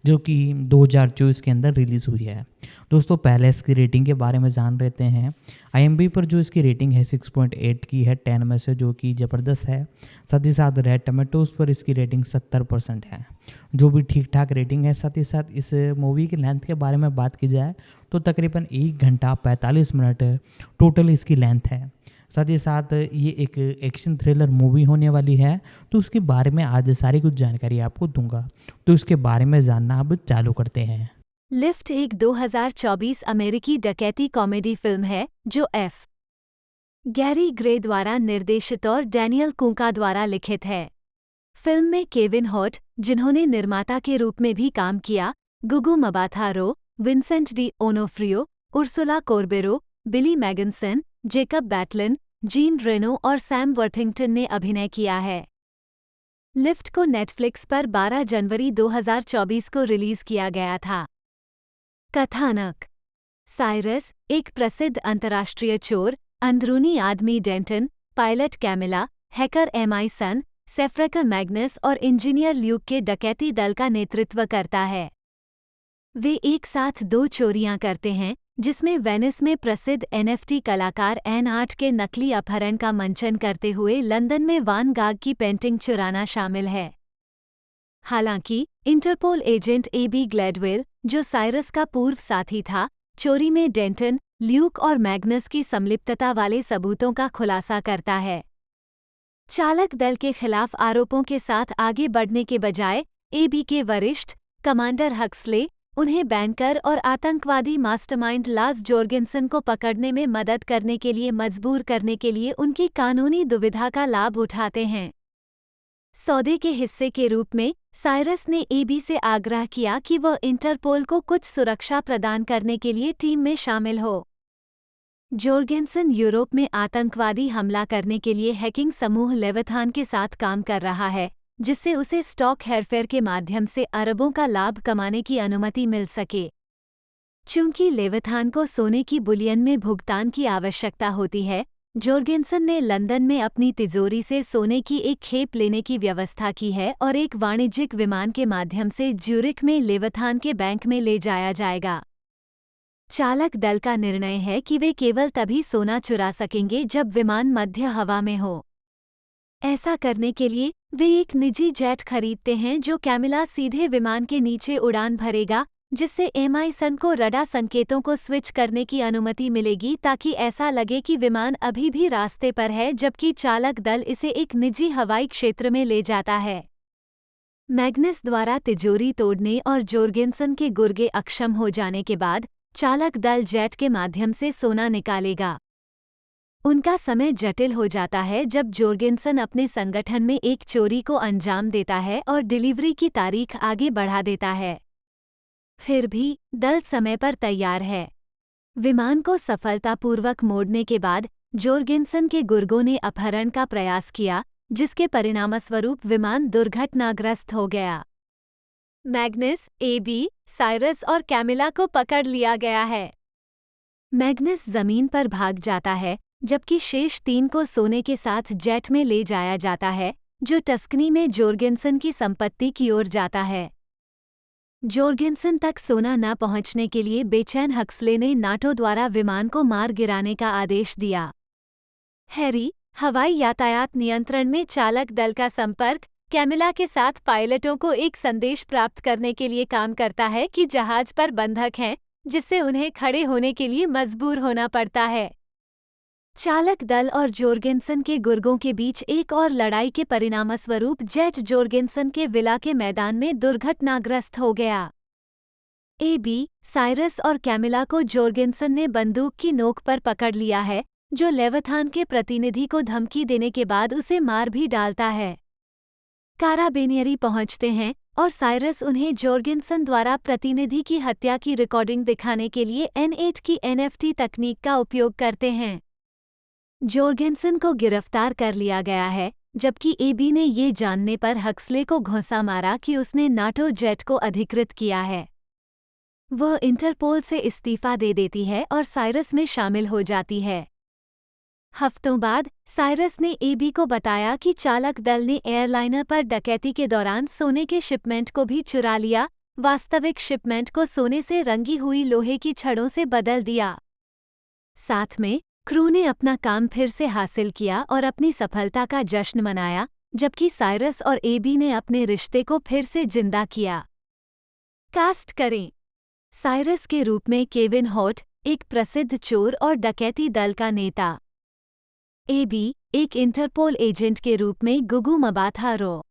जो कि 2024 के अंदर रिलीज़ हुई है। दोस्तों पहले इसकी रेटिंग के बारे में जान लेते हैं। आईएमबी पर जो इसकी रेटिंग है 6.8 की है 10 में से, जो कि ज़बरदस्त है। साथ ही साथ रेड टमाटोज़ पर इसकी रेटिंग 70% है, जो भी ठीक ठाक रेटिंग है। साथ ही साथ इस मूवी की लेंथ के बारे में बात की जाए तो तकरीबन 1 घंटा 45 मिनट टोटल इसकी लेंथ है। साथ ही साथ ये एक एक्शन थ्रिलर मूवी होने वाली है, तो उसके बारे में आज सारी कुछ जानकारी आपको दूंगा। तो इसके बारे में जानना अब चालू करते हैं। लिफ्ट एक 2024 अमेरिकी डकैती कॉमेडी फिल्म है जो एफ. गैरी ग्रे द्वारा निर्देशित और डैनियल कूंका द्वारा लिखित है। फिल्म में केविन हॉट, जिन्होंने निर्माता के रूप में भी काम किया, गुगु मबाथा-रो, विंसेंट डी ओनोफ्रियो, उर्सुला कोर्बेरो, बिली मैगनसन, जेकब बैटलिन, जीन रेनो और सैम वर्थिंगटन ने अभिनय किया है। लिफ्ट को नेटफ्लिक्स पर 12 जनवरी 2024 को रिलीज किया गया था। कथानक: साइरस, एक प्रसिद्ध अंतर्राष्ट्रीय चोर, अंदरूनी आदमी डेंटन, पायलट कैमिला, हैकर एमआई सन, सेफ्रेकर मैग्नस और इंजीनियर ल्यूक के डकैती दल का नेतृत्व करता है। वे एक साथ 2 चोरियां करते हैं, जिसमें वेनिस में प्रसिद्ध एनएफटी कलाकार एन आर्ट के नकली अपहरण का मंचन करते हुए लंदन में वान गाग की पेंटिंग चुराना शामिल है। हालांकि इंटरपोल एजेंट एबी ग्लैडवेल, जो साइरस का पूर्व साथी था, चोरी में डेंटन, ल्यूक और मैग्नस की संलिप्तता वाले सबूतों का खुलासा करता है। चालक दल के खिलाफ आरोपों के साथ आगे बढ़ने के बजाय एबी के वरिष्ठ कमांडर हक्सले उन्हें बैंकर और आतंकवादी मास्टरमाइंड लास जोर्गेनसन को पकड़ने में मदद करने के लिए मजबूर करने के लिए उनकी कानूनी दुविधा का लाभ उठाते हैं। सौदे के हिस्से के रूप में साइरस ने एबी से आग्रह किया कि वह इंटरपोल को कुछ सुरक्षा प्रदान करने के लिए टीम में शामिल हो। जोर्गेनसन यूरोप में आतंकवादी हमला करने के लिए हैकिंग समूह लेविथान के साथ काम कर रहा है, जिससे उसे स्टॉक हेरफेर के माध्यम से अरबों का लाभ कमाने की अनुमति मिल सके। चूंकि लेविथान को सोने की बुलियन में भुगतान की आवश्यकता होती है, जोर्गेनसन ने लंदन में अपनी तिजोरी से सोने की एक खेप लेने की व्यवस्था की है और एक वाणिज्यिक विमान के माध्यम से ज्यूरिख में लेविथान के बैंक में ले जाया जाएगा। चालक दल का निर्णय है कि वे केवल तभी सोना चुरा सकेंगे जब विमान मध्य हवा में हो। ऐसा करने के लिए वे एक निजी जेट खरीदते हैं जो कैमिला सीधे विमान के नीचे उड़ान भरेगा, जिससे एमआई सन को रडार संकेतों को स्विच करने की अनुमति मिलेगी ताकि ऐसा लगे कि विमान अभी भी रास्ते पर है, जबकि चालक दल इसे एक निजी हवाई क्षेत्र में ले जाता है। मैग्नस द्वारा तिजोरी तोड़ने और जोर्गेनसन के गुर्गे अक्षम हो जाने के बाद चालक दल जेट के माध्यम से सोना निकालेगा। उनका समय जटिल हो जाता है जब जोर्गेनसन अपने संगठन में एक चोरी को अंजाम देता है और डिलीवरी की तारीख आगे बढ़ा देता है। फिर भी दल समय पर तैयार है। विमान को सफलतापूर्वक मोड़ने के बाद जोर्गेनसन के गुर्गों ने अपहरण का प्रयास किया, जिसके परिणामस्वरूप विमान दुर्घटनाग्रस्त हो गया। मैग्नस, एबी, साइरस और कैमिला को पकड़ लिया गया है। मैग्नस जमीन पर भाग जाता है, जबकि शेष 3 को सोने के साथ जेट में ले जाया जाता है, जो टस्कनी में जोर्गेनसन की संपत्ति की ओर जाता है। जोर्गेनसन तक सोना न पहुंचने के लिए बेचैन हक्सले ने नाटो द्वारा विमान को मार गिराने का आदेश दिया। हैरी, हवाई यातायात नियंत्रण में चालक दल का संपर्क कैमिला के साथ पायलटों को एक संदेश प्राप्त करने के लिए काम करता है कि जहाज पर बंधक हैं, जिससे उन्हें खड़े होने के लिए मजबूर होना पड़ता है। चालक दल और जोर्गेनसन के गुर्गों के बीच एक और लड़ाई के परिणामस्वरूप जेट जोर्गेनसन के विला के मैदान में दुर्घटनाग्रस्त हो गया। एबी, साइरस और कैमिला को जोर्गेनसन ने बंदूक की नोक पर पकड़ लिया है, जो लेविथान के प्रतिनिधि को धमकी देने के बाद उसे मार भी डालता है। काराबिनियरी पहुंचते हैं और साइरस उन्हें जोर्गेनसन द्वारा प्रतिनिधि की हत्या की रिकॉर्डिंग दिखाने के लिए N8 की एनएफटी तकनीक का उपयोग करते हैं। जोर्गेनसन को गिरफ्तार कर लिया गया है, जबकि एबी ने ये जानने पर हक्सले को घोंसा मारा कि उसने नाटो जेट को अधिकृत किया है। वह इंटरपोल से इस्तीफा दे देती है और साइरस में शामिल हो जाती है। हफ्तों बाद साइरस ने एबी को बताया कि चालक दल ने एयरलाइनर पर डकैती के दौरान सोने के शिपमेंट को भी चुरा लिया, वास्तविक शिपमेंट को सोने से रंगी हुई लोहे की छड़ों से बदल दिया। साथ में क्रू ने अपना काम फिर से हासिल किया और अपनी सफलता का जश्न मनाया, जबकि साइरस और एबी ने अपने रिश्ते को फिर से जिंदा किया। कास्ट करें। साइरस के रूप में केविन हॉट, एक प्रसिद्ध चोर और डकैती दल का नेता। एबी, एक इंटरपोल एजेंट के रूप में गुगू मबाथा-रो।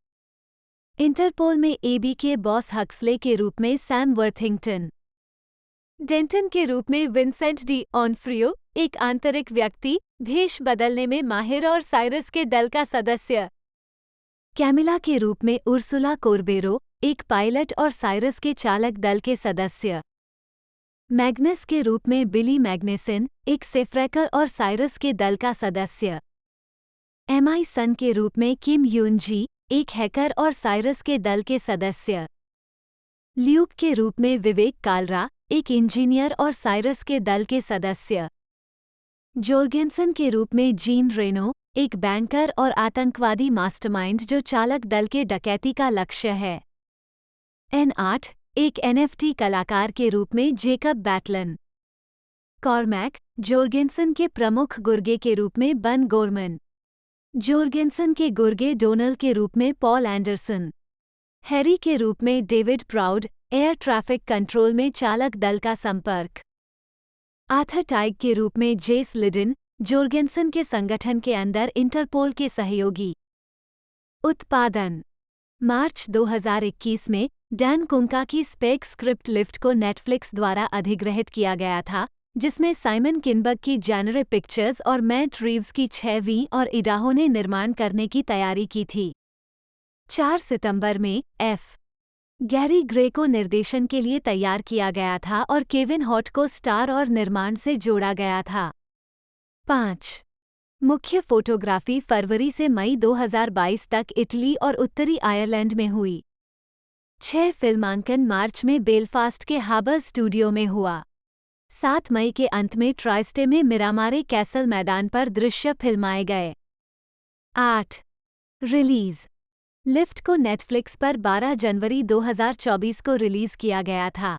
इंटरपोल में एबी के बॉस हक्सले के रूप में सैम वर्थिंगटन। डेंटन के रूप में विंसेंट डी ऑनफ्रियो, एक आंतरिक व्यक्ति, भेष बदलने में माहिर और साइरस के दल का सदस्य। कैमिला के रूप में उर्सुला कोर्बेरो, एक पायलट और साइरस के चालक दल के सदस्य। मैग्नस के रूप में बिली मैग्नेसन, एक सेफ्रेकर और साइरस के दल का सदस्य। एमआई सन के रूप में किम यून जी, एक हैकर और साइरस के दल के सदस्य। ल्यूक के रूप में विवेक कालरा, एक इंजीनियर और साइरस के दल के सदस्य। जोर्गेनसन के रूप में जीन रेनो, एक बैंकर और आतंकवादी मास्टरमाइंड जो चालक दल के डकैती का लक्ष्य है। N8, एक एनएफटी कलाकार के रूप में जेकब बैटलन। कॉर्मैक, जोर्गेनसन के प्रमुख गुर्गे के रूप में बन गोरमन। जोर्गेनसन के गुर्गे डोनल के रूप में पॉल एंडरसन। हैरी के रूप में David proud, air traffic control में चालक दल का संपर्क। आर्थर टाइग के रूप में जेस लिडन, जोर्गेनसन के संगठन के अंदर इंटरपोल के सहयोगी। उत्पादन। मार्च 2021 में डैन कुंका की स्पेक स्क्रिप्ट लिफ्ट को नेटफ्लिक्स द्वारा अधिग्रहित किया गया था, जिसमें साइमन किनबर्ग की जेनरे पिक्चर्स और मैट रीव्स की 6वीं और इडाहो ने निर्माण करने की तैयारी की थी। 4 सितंबर में एफ. गैरी ग्रे को निर्देशन के लिए तैयार किया गया था और केविन हॉट को स्टार और निर्माण से जोड़ा गया था। 5. मुख्य फोटोग्राफी फरवरी से मई 2022 तक इटली और उत्तरी आयरलैंड में हुई। 6 फिल्मांकन मार्च में बेलफास्ट के हाबर स्टूडियो में हुआ। 7 मई के अंत में ट्राइस्टे में मिरामारे कैसल मैदान पर दृश्य फिल्माए गए। 8. रिलीज। लिफ्ट को नेटफ्लिक्स पर 12 जनवरी 2024 को रिलीज किया गया था।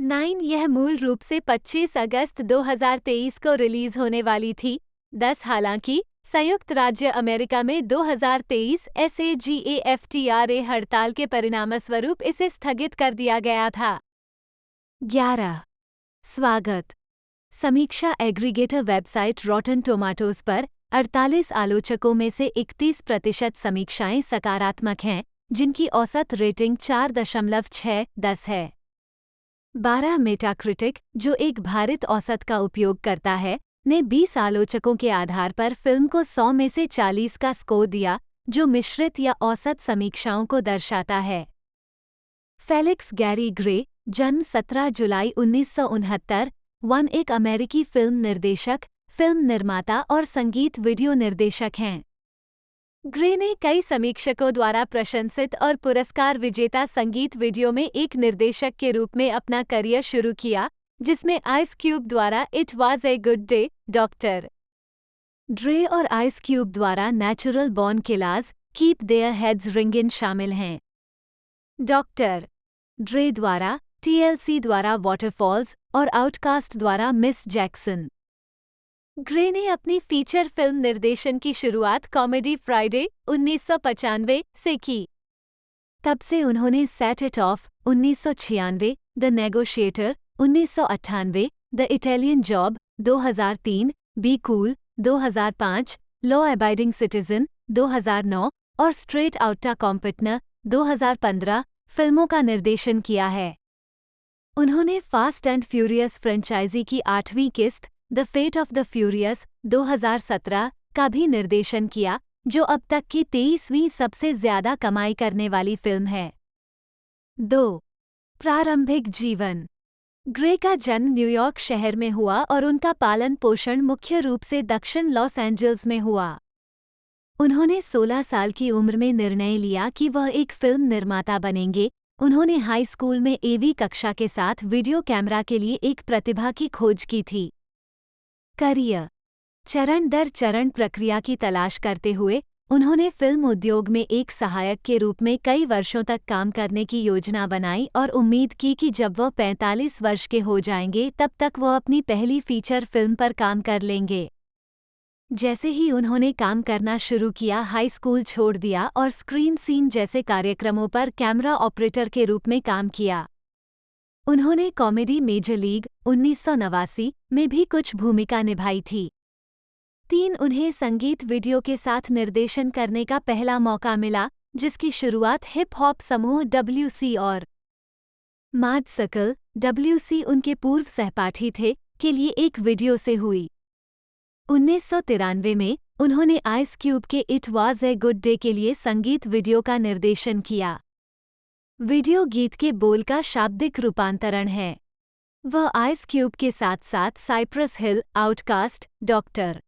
9. यह मूल रूप से 25 अगस्त 2023 को रिलीज होने वाली थी। 10. हालांकि संयुक्त राज्य अमेरिका में 2023 SAGAFTRA हड़ताल के परिणामस्वरूप इसे स्थगित कर दिया गया था। 11. स्वागत। समीक्षा एग्रीगेटर वेबसाइट रॉटन टोमाटोज पर 48 आलोचकों में से 31% समीक्षाएं सकारात्मक हैं, जिनकी औसत रेटिंग 4.6/10 है। 12. मेटाक्रिटिक, जो एक भारित औसत का उपयोग करता है, ने 20 आलोचकों के आधार पर फिल्म को 100 में से 40 का स्कोर दिया, जो मिश्रित या औसत समीक्षाओं को दर्शाता है। फेलिक्स गैरी ग्रे, जन्म 17 जुलाई 1969, एक अमेरिकी फिल्म निर्देशक, फिल्म निर्माता और संगीत वीडियो निर्देशक हैं। ग्रे ने कई समीक्षकों द्वारा प्रशंसित और पुरस्कार विजेता संगीत वीडियो में एक निर्देशक के रूप में अपना करियर शुरू किया, जिसमें आइस क्यूब द्वारा it was a good day, doctor Dre और आइस क्यूब द्वारा natural born killers, keep their heads ringin शामिल हैं। डॉक्टर ड्रे द्वारा, TLC द्वारा वाटरफॉल्स और आउटकास्ट द्वारा मिस जैक्सन। ग्रे ने अपनी फीचर फिल्म निर्देशन की शुरुआत कॉमेडी फ्राइडे 1995 से की। तब से उन्होंने set it of 1996, the negotiator 1998, the Italian job 2003, be cool 2005, law abiding citizen 2009 और स्ट्रेट आउटा कॉम्पिटनर 2015 फिल्मों का निर्देशन किया है। उन्होंने फास्ट एंड फ्यूरियस फ्रेंचाइजी की 8वीं किस्त, the fate of the furious 2017 का भी निर्देशन किया, जो अब तक की 23वीं सबसे ज्यादा कमाई करने वाली फिल्म है। 2. प्रारंभिक जीवन। ग्रे का जन्म न्यूयॉर्क शहर में हुआ और उनका पालन पोषण मुख्य रूप से दक्षिण लॉस एंजल्स में हुआ। उन्होंने 16 साल की उम्र में निर्णय लिया कि वह एक फिल्म निर्माता बनेंगे। उन्होंने हाई स्कूल में AV कक्षा के साथ वीडियो कैमरा के लिए एक प्रतिभा की खोज की थी। करियर। चरण दर चरण प्रक्रिया की तलाश करते हुए उन्होंने फिल्म उद्योग में एक सहायक के रूप में कई वर्षों तक काम करने की योजना बनाई और उम्मीद की कि जब वह 45 वर्ष के हो जाएंगे तब तक वह अपनी पहली फीचर फिल्म पर काम कर लेंगे। जैसे ही उन्होंने काम करना शुरू किया, हाई स्कूल छोड़ दिया और स्क्रीन सीन जैसे कार्यक्रमों पर कैमरा ऑपरेटर के रूप में काम किया। उन्होंने कॉमेडी मेजर लीग 1989 में भी कुछ भूमिका निभाई थी। 3 उन्हें संगीत वीडियो के साथ निर्देशन करने का पहला मौका मिला, जिसकी शुरुआत हिप हॉप समूह WC और माद सकल WC उनके पूर्व सहपाठी थे के लिए एक वीडियो से हुई। 1993 में उन्होंने आइस क्यूब के it was a good day के लिए संगीत वीडियो का निर्देशन किया। वीडियो गीत के बोल का शाब्दिक रूपांतरण है। वह आइस क्यूब के साथ साथ साइप्रस हिल, आउटकास्ट, डॉक्टर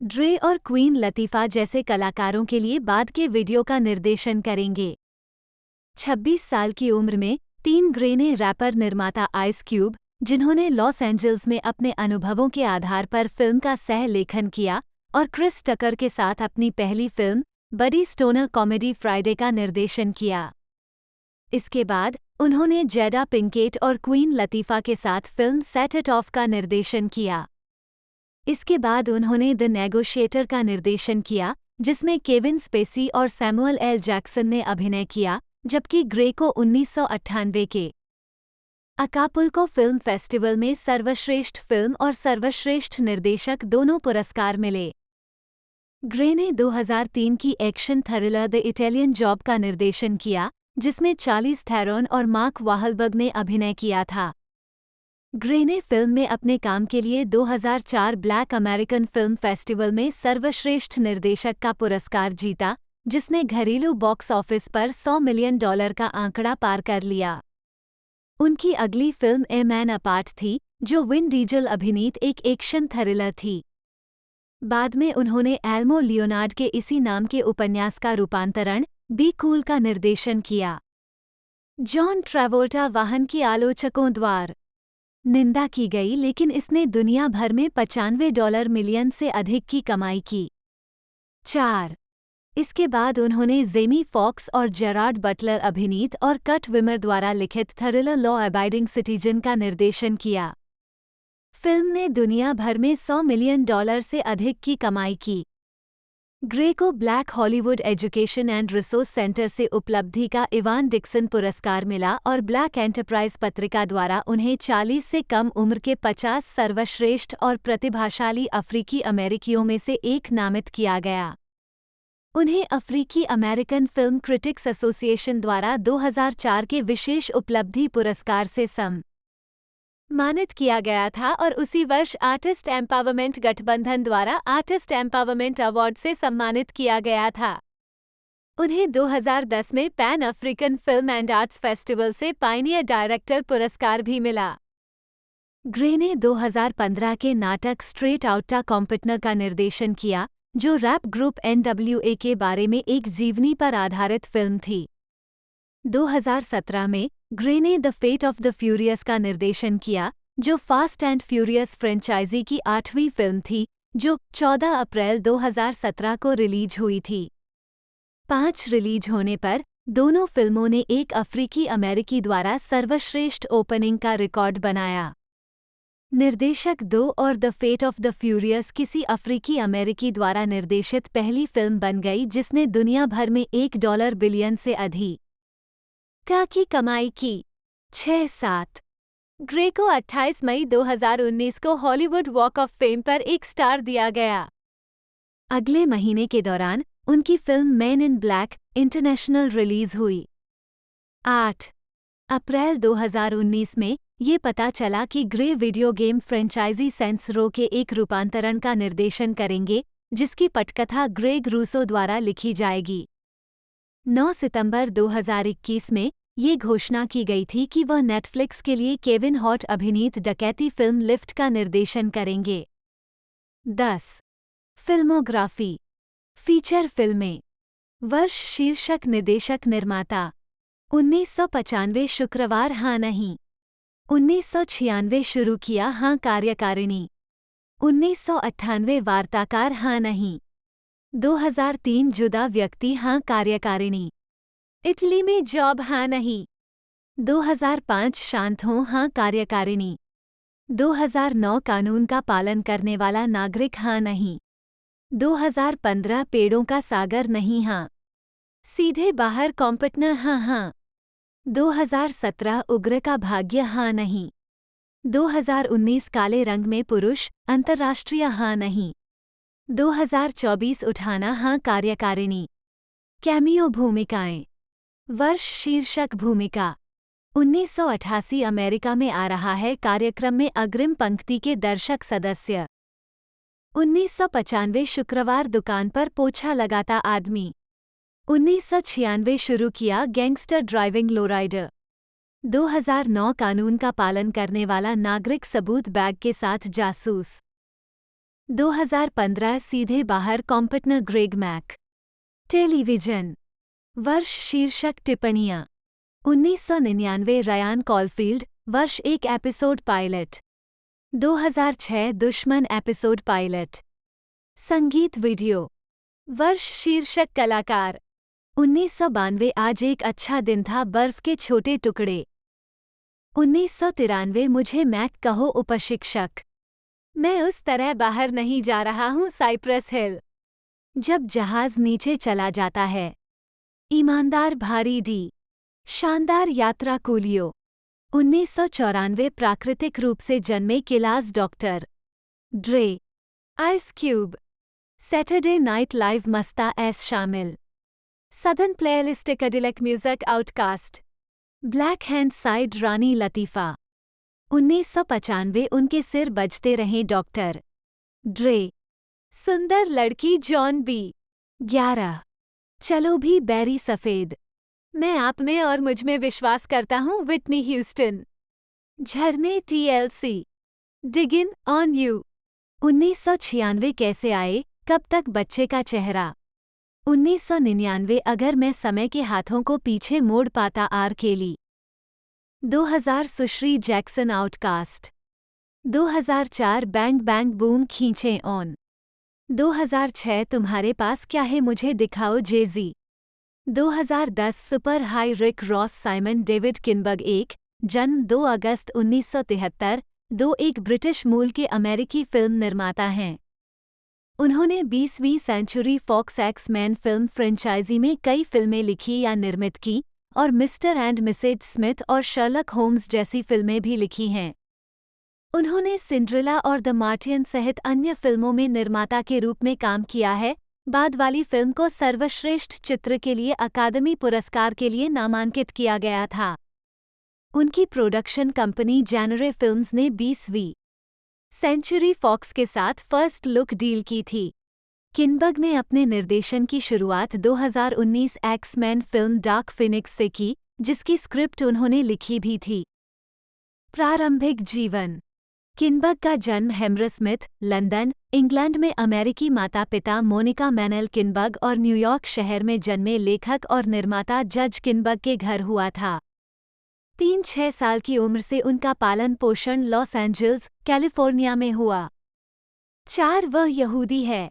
ड्रे और क्वीन लतीफा जैसे कलाकारों के लिए बाद के वीडियो का निर्देशन करेंगे। 26 साल की उम्र में टीम ग्रे ने रैपर निर्माता आइस क्यूब, जिन्होंने लॉस एंजल्स में अपने अनुभवों के आधार पर फिल्म का सह लेखन किया, और क्रिस टकर के साथ अपनी पहली फिल्म बडी स्टोनर कॉमेडी फ्राइडे का निर्देशन किया। इसके बाद उन्होंने जेडा पिंकेट और क्वीन लतीफा के साथ फिल्म सेट इट ऑफ का निर्देशन किया। इसके बाद उन्होंने द नेगोशिएटर का निर्देशन किया, जिसमें केविन स्पेसी और सैमुअल एल जैक्सन ने अभिनय किया, जबकि ग्रे को 1998 के अकापुल्को फिल्म फेस्टिवल में सर्वश्रेष्ठ फिल्म और सर्वश्रेष्ठ निर्देशक दोनों पुरस्कार मिले। ग्रे ने 2003 की action thriller the Italian job का निर्देशन किया, जिसमें चार्लीज थेरॉन और मार्क वाहलबर्ग ने अभिनय किया था। ग्रे ने फिल्म में अपने काम के लिए 2004 ब्लैक अमेरिकन फिल्म फेस्टिवल में सर्वश्रेष्ठ निर्देशक का पुरस्कार जीता, जिसने घरेलू बॉक्स ऑफिस पर $100 मिलियन का आंकड़ा पार कर लिया। उनकी अगली फिल्म ए मैन अपार्ट थी, जो विन डीजल अभिनीत एक एक्शन थ्रिलर थी। बाद में उन्होंने एल्मो लियोनार्ड के इसी नाम के उपन्यास का रूपांतरण बी कूल का निर्देशन किया। जॉन ट्रैवोल्टा वाहन की आलोचकों द्वारा निंदा की गई, लेकिन इसने दुनिया भर में $95 मिलियन से अधिक की कमाई की। 4 इसके बाद उन्होंने जेमी फॉक्स और जेरार्ड बटलर अभिनीत और कट विमर द्वारा लिखित थ्रिलर लॉ अबाइडिंग सिटीजन का निर्देशन किया। फिल्म ने दुनिया भर में $100 मिलियन से अधिक की कमाई की। ग्रे को black Hollywood education and resource centre से उपलब्धि का इवान डिक्सन पुरस्कार मिला और ब्लैक एंटरप्राइज पत्रिका द्वारा उन्हें 40 से कम उम्र के 50 सर्वश्रेष्ठ और प्रतिभाशाली अफ्रीकी अमेरिकियों में से एक नामित किया गया। उन्हें अफ्रीकी अमेरिकन फिल्म क्रिटिक्स एसोसिएशन द्वारा 2004 के विशेष उपलब्धि पुरस्कार से सम्मानित किया गया था और उसी वर्ष आर्टिस्ट एम्पावरमेंट गठबंधन द्वारा आर्टिस्ट एम्पावरमेंट अवार्ड से सम्मानित किया गया था। उन्हें 2010 में pan African film and arts festival से पायनियर डायरेक्टर पुरस्कार भी मिला। ग्रे ने 2015 के नाटक स्ट्रेट आउटा कॉम्पिटनर का निर्देशन किया, जो रैप ग्रुप NWA के बारे में एक जीवनी पर आधारित फिल्म थी। 2017 में ग्रे ने the fate of the furious का निर्देशन किया, जो फास्ट एंड फ्यूरियस फ्रेंचाइजी की 8वीं फिल्म थी, जो 14 अप्रैल 2017 को रिलीज हुई थी। 5 रिलीज होने पर दोनों फिल्मों ने एक अफ्रीकी अमेरिकी द्वारा सर्वश्रेष्ठ ओपनिंग का रिकॉर्ड बनाया। निर्देशक 2 और the fate of the furious किसी अफ्रीकी अमेरिकी द्वारा निर्देशित पहली फिल्म बन गई जिसने दुनिया भर में $1 बिलियन से अधिक की कमाई की। 6-7 ग्रे को 28 मई 2019 को हॉलीवुड वॉक ऑफ फेम पर एक स्टार दिया गया। अगले महीने के दौरान उनकी film men in black international release हुई। 8 अप्रैल 2019 में ये पता चला कि Gray video game franchise Saints Row के एक रूपांतरण का निर्देशन करेंगे, जिसकी पटकथा ग्रेग रूसो द्वारा लिखी जाएगी। 9 सितंबर 2021 में ये घोषणा की गई थी कि वह नेटफ्लिक्स के लिए केविन हॉट अभिनीत डकैती फिल्म लिफ्ट का निर्देशन करेंगे। 10 फिल्मोग्राफी फीचर फिल्में वर्ष शीर्षक निर्देशक निर्माता 1995 शुक्रवार हाँ नहीं 1996 शुरू किया हाँ कार्यकारिणी 1998 वार्ताकार हाँ नहीं 2003 जुदा व्यक्ति हाँ कार्यकारिणी। इटली में जॉब हाँ नहीं। 2005 शांत हों हाँ कार्यकारिणी। 2009 कानून का पालन करने वाला नागरिक हाँ नहीं। 2015 पेड़ों का सागर नहीं हाँ। सीधे बाहर कॉम्पिटनर हाँ हाँ। 2017 उग्र का भाग्य हाँ नहीं। 2019 काले रंग में पुरुष अंतर्राष्ट्रीय हाँ नहीं। 2024 उठाना हाँ कार्यकारिणी। कैमियो भूमिकाएं। वर्ष शीर्षक भूमिका 1988 अमेरिका में आ रहा है कार्यक्रम में अग्रिम पंक्ति के दर्शक सदस्य। 1995 शुक्रवार दुकान पर पोछा लगाता आदमी। 1996 शुरू किया गैंगस्टर ड्राइविंग लोराइडर। 2009 कानून का पालन करने वाला नागरिक सबूत बैग के साथ जासूस। 2015 सीधे बाहर कॉम्पिटनर ग्रेग मैक। टेलीविजन। वर्ष शीर्षक टिप्पणियां 1999 रयान कॉलफील्ड वर्ष एक एपिसोड पायलट। 2006 दुश्मन एपिसोड पायलट। संगीत वीडियो। वर्ष शीर्षक कलाकार 1992 आज एक अच्छा दिन था बर्फ के छोटे टुकड़े। 1993 मुझे मैक कहो उपशिक्षक। मैं उस तरह बाहर नहीं जा रहा हूँ साइप्रस हिल। जब जहाज नीचे चला जाता है। ईमानदार भारी डी। शानदार यात्रा कूलियो। 1994 प्राकृतिक रूप से जन्मे killers doctor Dre. Ice Cube. Saturday night live मस्ता एस शामिल। Southern playlist Cadillac music OutKast. Black hand side रानी लतीफ़ा। 1995 उनके सिर बजते रहें डॉक्टर ड्रे। सुंदर लड़की जॉन बी। 11 चलो भी बैरी सफ़ेद। मैं आप में और मुझ में विश्वास करता हूँ विटनी ह्यूस्टन। झरने TLC। Dig in on you. 1996 कैसे आए कब तक बच्चे का चेहरा। 1999 अगर मैं समय के हाथों को पीछे मोड़ पाता आर केली। 2000 सुश्री Jackson OutKast. 2004 bang bang boom खींचें ऑन। 2006 तुम्हारे पास क्या है मुझे दिखाओ जेजी। 2010 super high Rick Ross Simon David Kinberg जन्म 2 अगस्त 1973 एक ब्रिटिश मूल के अमेरिकी फिल्म निर्माता हैं। उन्होंने 20वीं century Fox X-Men film franchise में कई फिल्में लिखी या निर्मित की और मिस्टर एंड मिसेज स्मिथ और शर्लक होम्स जैसी फिल्में भी लिखी हैं। उन्होंने सिंड्रेला और द मार्टियन सहित अन्य फिल्मों में निर्माता के रूप में काम किया है। बाद वाली फिल्म को सर्वश्रेष्ठ चित्र के लिए अकादमी पुरस्कार के लिए नामांकित किया गया था। उनकी प्रोडक्शन कंपनी जेनरे फिल्म्स ने 20वीं सेंचुरी फॉक्स के साथ फर्स्ट लुक डील की थी। किनबर्ग ने अपने निर्देशन की शुरुआत 2019 एक्स-मैन फिल्म डार्क फिनिक्स से की, जिसकी स्क्रिप्ट उन्होंने लिखी भी थी। प्रारंभिक जीवन। किनबर्ग का जन्म हैमरस्मिथ, लंदन, इंग्लैंड में अमेरिकी माता-पिता मोनिका मैनेल किनबर्ग और न्यूयॉर्क शहर में जन्मे लेखक और निर्माता जज किनबर्ग के घर हुआ था। 3-6 साल की उम्र से उनका पालन पोषण लॉस एंजल्स, कैलिफोर्निया में हुआ। 4 वह यहूदी है।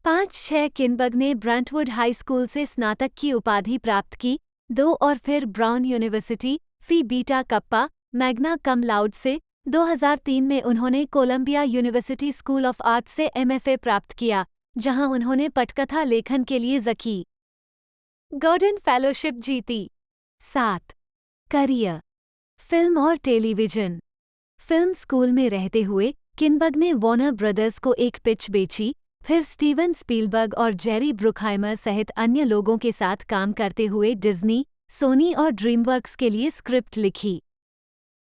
5-6 किनबर्ग ने ब्रंटवुड हाई स्कूल से स्नातक की उपाधि प्राप्त की। 2 और फिर Brown University, Phi Beta Kappa, magna cum laude से। 2003 में उन्होंने Columbia University School of Art से MFA प्राप्त किया, जहां उन्होंने पटकथा लेखन के लिए ज़की गॉर्डन फेलोशिप जीती। 7 करियर। फिल्म और टेलीविजन। फिल्म स्कूल में रहते हुए किनबर्ग ने वॉर्नर ब्रदर्स को एक पिच बेची, फिर स्टीवन स्पीलबर्ग और जेरी ब्रुकहाइमर सहित अन्य लोगों के साथ काम करते हुए डिज्नी, सोनी और ड्रीमवर्क्स के लिए स्क्रिप्ट लिखी।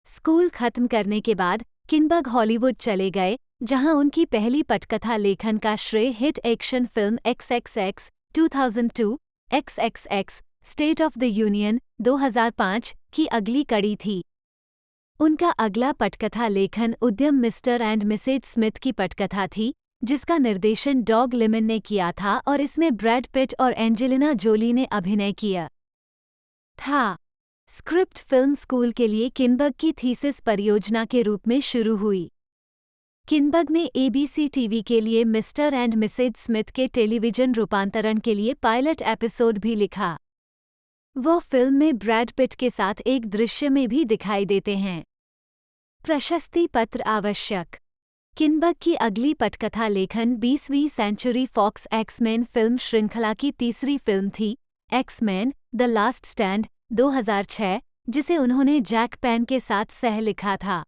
स्कूल खत्म करने के बाद किनबर्ग हॉलीवुड चले गए, जहां उनकी पहली पटकथा लेखन का श्रेय hit action film XXX 2002, XXX state of the union 2005 की अगली कड़ी थी। उनका अगला पटकथा लेखन उद्यम मिस्टर एंड मिसेज स्मिथ की पटकथा थी, जिसका निर्देशन डॉग लिमन ने किया था और इसमें ब्रैड पिट और एंजेलिना जोली ने अभिनय किया था। स्क्रिप्ट फिल्म स्कूल के लिए किनबर्ग की थीसिस परियोजना के रूप में शुरू हुई। किनबग ने ABC टीवी के लिए मिस्टर एंड मिसेज स्मिथ के टेलीविजन रूपांतरण के लिए पायलट एपिसोड भी लिखा। वो फिल्म में ब्रैड पिट के साथ एक दृश्य में भी दिखाई देते हैं। प्रशस्ति पत्र आवश्यक। किनबग की अगली पटकथा लेखन 20वीं सेंचुरी फॉक्स एक्समैन फिल्म श्रृंखला की तीसरी फिल्म थी, एक्समैन द लास्ट स्टैंड 2006, जिसे उन्होंने जैक पैन के साथ सह लिखा था।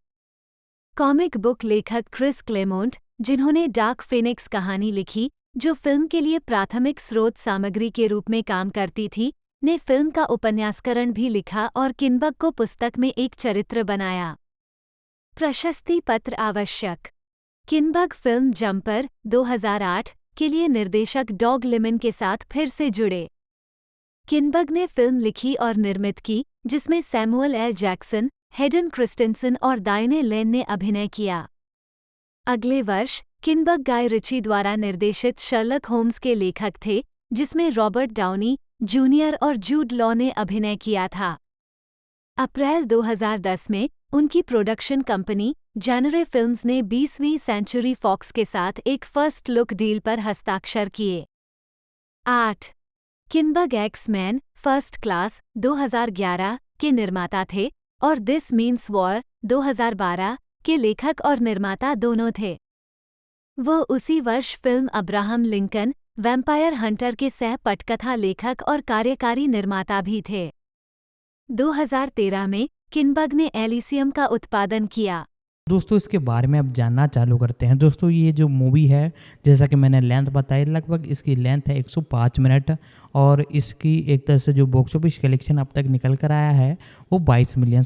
कॉमिक बुक लेखक क्रिस क्लेमोंट, जिन्होंने डार्क फिनिक्स कहानी लिखी, जो फिल्म के लिए प्राथमिक स्रोत सामग्री के रूप में काम करती थी, ने फिल्म का उपन्यासकरण भी लिखा और किनबग को पुस्तक में एक चरित्र बनाया। प्रशस्ति पत्र आवश्यक। किनबग फिल्म जंपर 2008 के लिए निर्देशक डॉग लिमन के साथ फिर से जुड़े। किनबग ने फिल्म लिखी और निर्मित की, जिसमें Samuel L Jackson, Hayden Christensen और डायने लेन ने अभिनय किया। अगले वर्ष किनबग गाय रिची द्वारा निर्देशित शर्लक होम्स के लेखक थे, जिसमें रॉबर्ट डाउनी जूनियर और जूड लॉ ने अभिनय किया था। अप्रैल 2010 में उनकी प्रोडक्शन कंपनी जेनरे फिल्म्स ने 20वीं सेंचुरी फॉक्स के साथ एक फर्स्ट लुक डील पर हस्ताक्षर किए। 8. किनबग एक्स-मैन फर्स्ट क्लास 2011 के निर्माता थे और दिस मीन्स वॉर 2012 के लेखक और निर्माता दोनों थे। वो उसी वर्ष film Abraham Lincoln vampire Hunter के सह पटकथा लेखक और कार्यकारी निर्माता भी थे। 2013 में किनबग ने एलिसियम का उत्पादन किया। दोस्तों इसके बारे में अब जानना चालू करते हैं। दोस्तों ये जो मूवी है, जैसा कि मैंने लेंथ बताई, लगभग इसकी लेंथ है 105 मिनट और इसकी एक तरह से जो बॉक्स ऑफिस कलेक्शन अब तक निकल कर आया है वो $22 मिलियन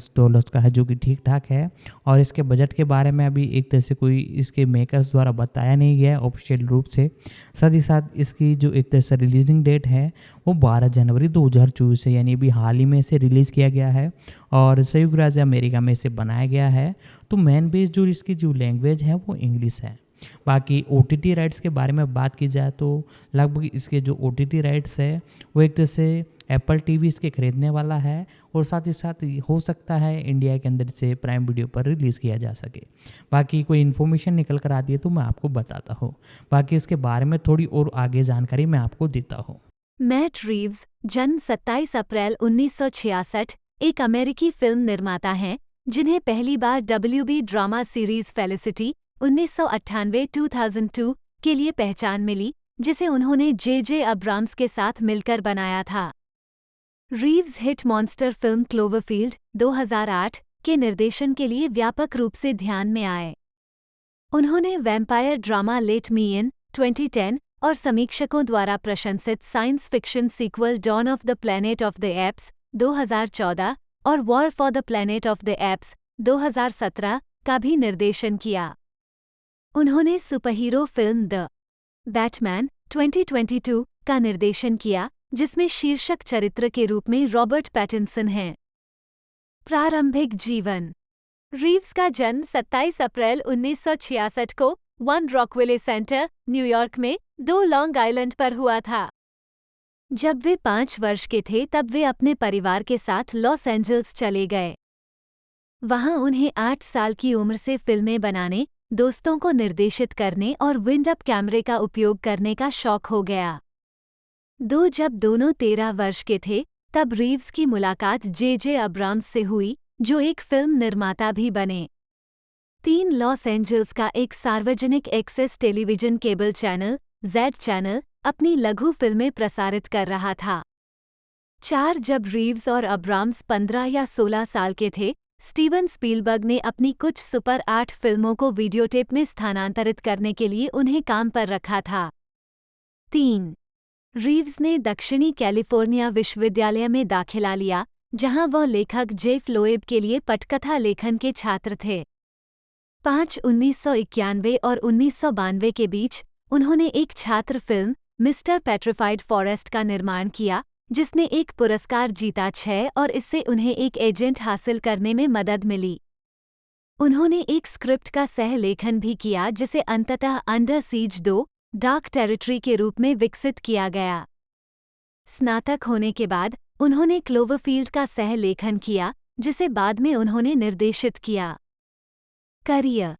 का है, जो कि ठीक ठाक है। और इसके बजट के बारे में अभी एक तरह से कोई इसके मेकर्स द्वारा बताया नहीं गया है ऑफिशियल रूप से। साथ ही साथ इसकी जो एक तरह से रिलीजिंग डेट है वो 12 जनवरी 2024 है, यानी अभी हाल ही में इसे रिलीज़ किया गया है और संयुक्त राज्य अमेरिका में इसे बनाया गया है। तो मेन बेस जो इसकी जो लैंग्वेज है वो इंग्लिश है। बाकी OTT राइट्स के बारे में बात की जाए तो लगभग इसके जो OTT राइट्स है वो एक तरह से एप्पल TV इसके खरीदने वाला है और साथ ही साथ हो सकता है इंडिया के अंदर से प्राइम वीडियो पर रिलीज़ किया जा सके। बाकी कोई इन्फॉर्मेशन निकल कर आती है तो मैं आपको बताता हूँ। बाकी इसके बारे में थोड़ी और आगे जानकारी मैं आपको देता हूँ। मैट रीव्स, जन्म 27 अप्रैल 1966, एक अमेरिकी फिल्म निर्माता हैं, जिन्हें पहली बार WB ड्रामा सीरीज फेलिसिटी 1998-2002 के लिए पहचान मिली, जिसे उन्होंने J.J. अब्राम्स के साथ मिलकर बनाया था। रीव्स हिट मॉन्स्टर फिल्म क्लोवरफील्ड 2008 के निर्देशन के लिए व्यापक रूप से ध्यान में आए। उन्होंने vampire drama let me in 2010 और समीक्षकों द्वारा प्रशंसित science fiction sequel dawn of the planet of the apes 2014 और war for the planet of the apes 2017 का भी निर्देशन किया। उन्होंने सुपरहीरो फिल्म द बैटमैन 2022 का निर्देशन किया, जिसमें शीर्षक चरित्र के रूप में रॉबर्ट पैटिंसन हैं। प्रारंभिक जीवन। रीव्स का जन्म 27 अप्रैल 1966 को वन रॉकविले सेंटर, न्यूयॉर्क में 2 लॉन्ग आइलैंड पर हुआ था। जब वे 5 वर्ष के थे तब वे अपने परिवार के साथ लॉस एंजल्स चले गए। वहां उन्हें 8 साल की उम्र से फिल्में बनाने, दोस्तों को निर्देशित करने और विंड अप कैमरे का उपयोग करने का शौक हो गया। जब दोनों 13 वर्ष के थे तब रीव्स की मुलाकात J.J. अब्राम्स से हुई, जो एक फिल्म निर्माता भी बने। 3 लॉस एंजल्स का एक सार्वजनिक access television cable channel Z channel अपनी लघु फिल्में प्रसारित कर रहा था। 4 जब रीव्स और अब्राम्स 15 या 16 साल के थे, स्टीवन स्पीलबर्ग ने अपनी कुछ सुपर 8 फिल्मों को वीडियोटेप में स्थानांतरित करने के लिए उन्हें काम पर रखा था। 3. रीव्स ने दक्षिणी कैलिफोर्निया विश्वविद्यालय में दाखिला लिया, जहां वह लेखक जेफ लोएब के लिए पटकथा लेखन के छात्र थे। 5. 1991 और 1992 के बीच उन्होंने एक छात्र फिल्म मिस्टर पेट्रिफाइड फॉरेस्ट का निर्माण किया, जिसने एक पुरस्कार जीता 6 और इससे उन्हें एक एजेंट हासिल करने में मदद मिली। उन्होंने एक स्क्रिप्ट का सह लेखन भी किया, जिसे अंततः अंडर सीज 2 डार्क टेरिटरी के रूप में विकसित किया गया। स्नातक होने के बाद उन्होंने क्लोवरफील्ड का सह लेखन किया, जिसे बाद में उन्होंने निर्देशित किया। करियर।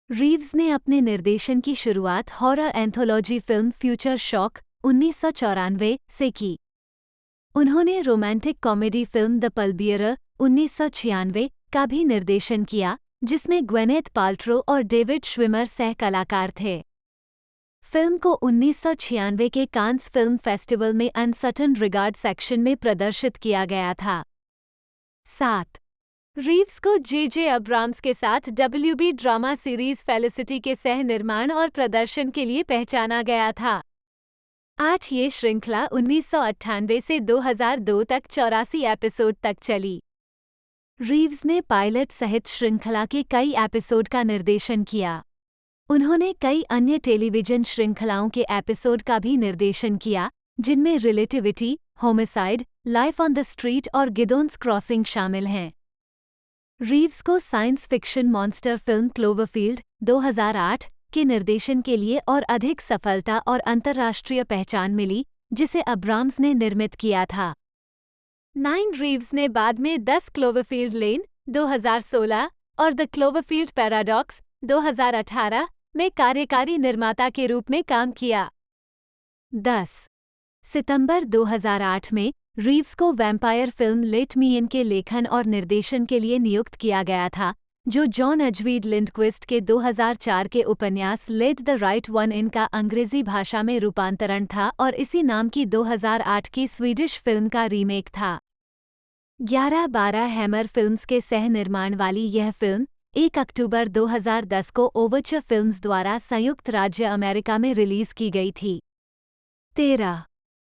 रीव्स ने अपने निर्देशन की शुरुआत horror anthology film future shock 1994 से की। उन्होंने रोमांटिक कॉमेडी फिल्म द पलबियरर 1996 का भी निर्देशन किया, जिसमें ग्वेनेथ पाल्ट्रो और डेविड श्विमर सह कलाकार थे। फिल्म को 1996 के कांस फिल्म फेस्टिवल में अनसर्टन रिगार्ड सेक्शन में प्रदर्शित किया गया था। 7. रीव्स को जे अब्राम्स के साथ WB ड्रामा सीरीज फेलिसिटी के सह निर्माण और प्रदर्शन के लिए पहचाना गया था। 8. ये श्रृंखला 1998 से 2002 तक 84 एपिसोड तक चली। रीव्स ने पायलट सहित श्रृंखला के कई एपिसोड का निर्देशन किया। उन्होंने कई अन्य टेलीविजन श्रृंखलाओं के एपिसोड का भी निर्देशन किया, जिनमें relativity, homicide, life on the street और गिदोन्स क्रॉसिंग शामिल हैं। रीव्स को साइंस फिक्शन मॉन्स्टर फिल्म क्लोवरफील्ड 2008 के निर्देशन के लिए और अधिक सफलता और अंतर्राष्ट्रीय पहचान मिली, जिसे अब्राम्स ने निर्मित किया था। 9. रीव्स ने बाद में 10 क्लोवरफील्ड लेन 2016 और द क्लोवरफील्ड पैराडॉक्स 2018 में कार्यकारी निर्माता के रूप में काम किया। 10. सितंबर 2008 में रीव्स को वैम्पायर फिल्म लेट मी इन के लेखन और निर्देशन के लिए नियुक्त किया गया था, जो जॉन अजवीड लिंडक्विस्ट के 2004 के उपन्यास let the right one in का अंग्रेजी भाषा में रूपांतरण था और इसी नाम की 2008 की स्वीडिश फिल्म का रीमेक था। 11-12 हैमर फिल्म्स के सह निर्माण वाली यह फिल्म 1 अक्टूबर 2010 को ओवरचर फिल्म्स द्वारा संयुक्त राज्य अमेरिका में रिलीज की गई थी। 13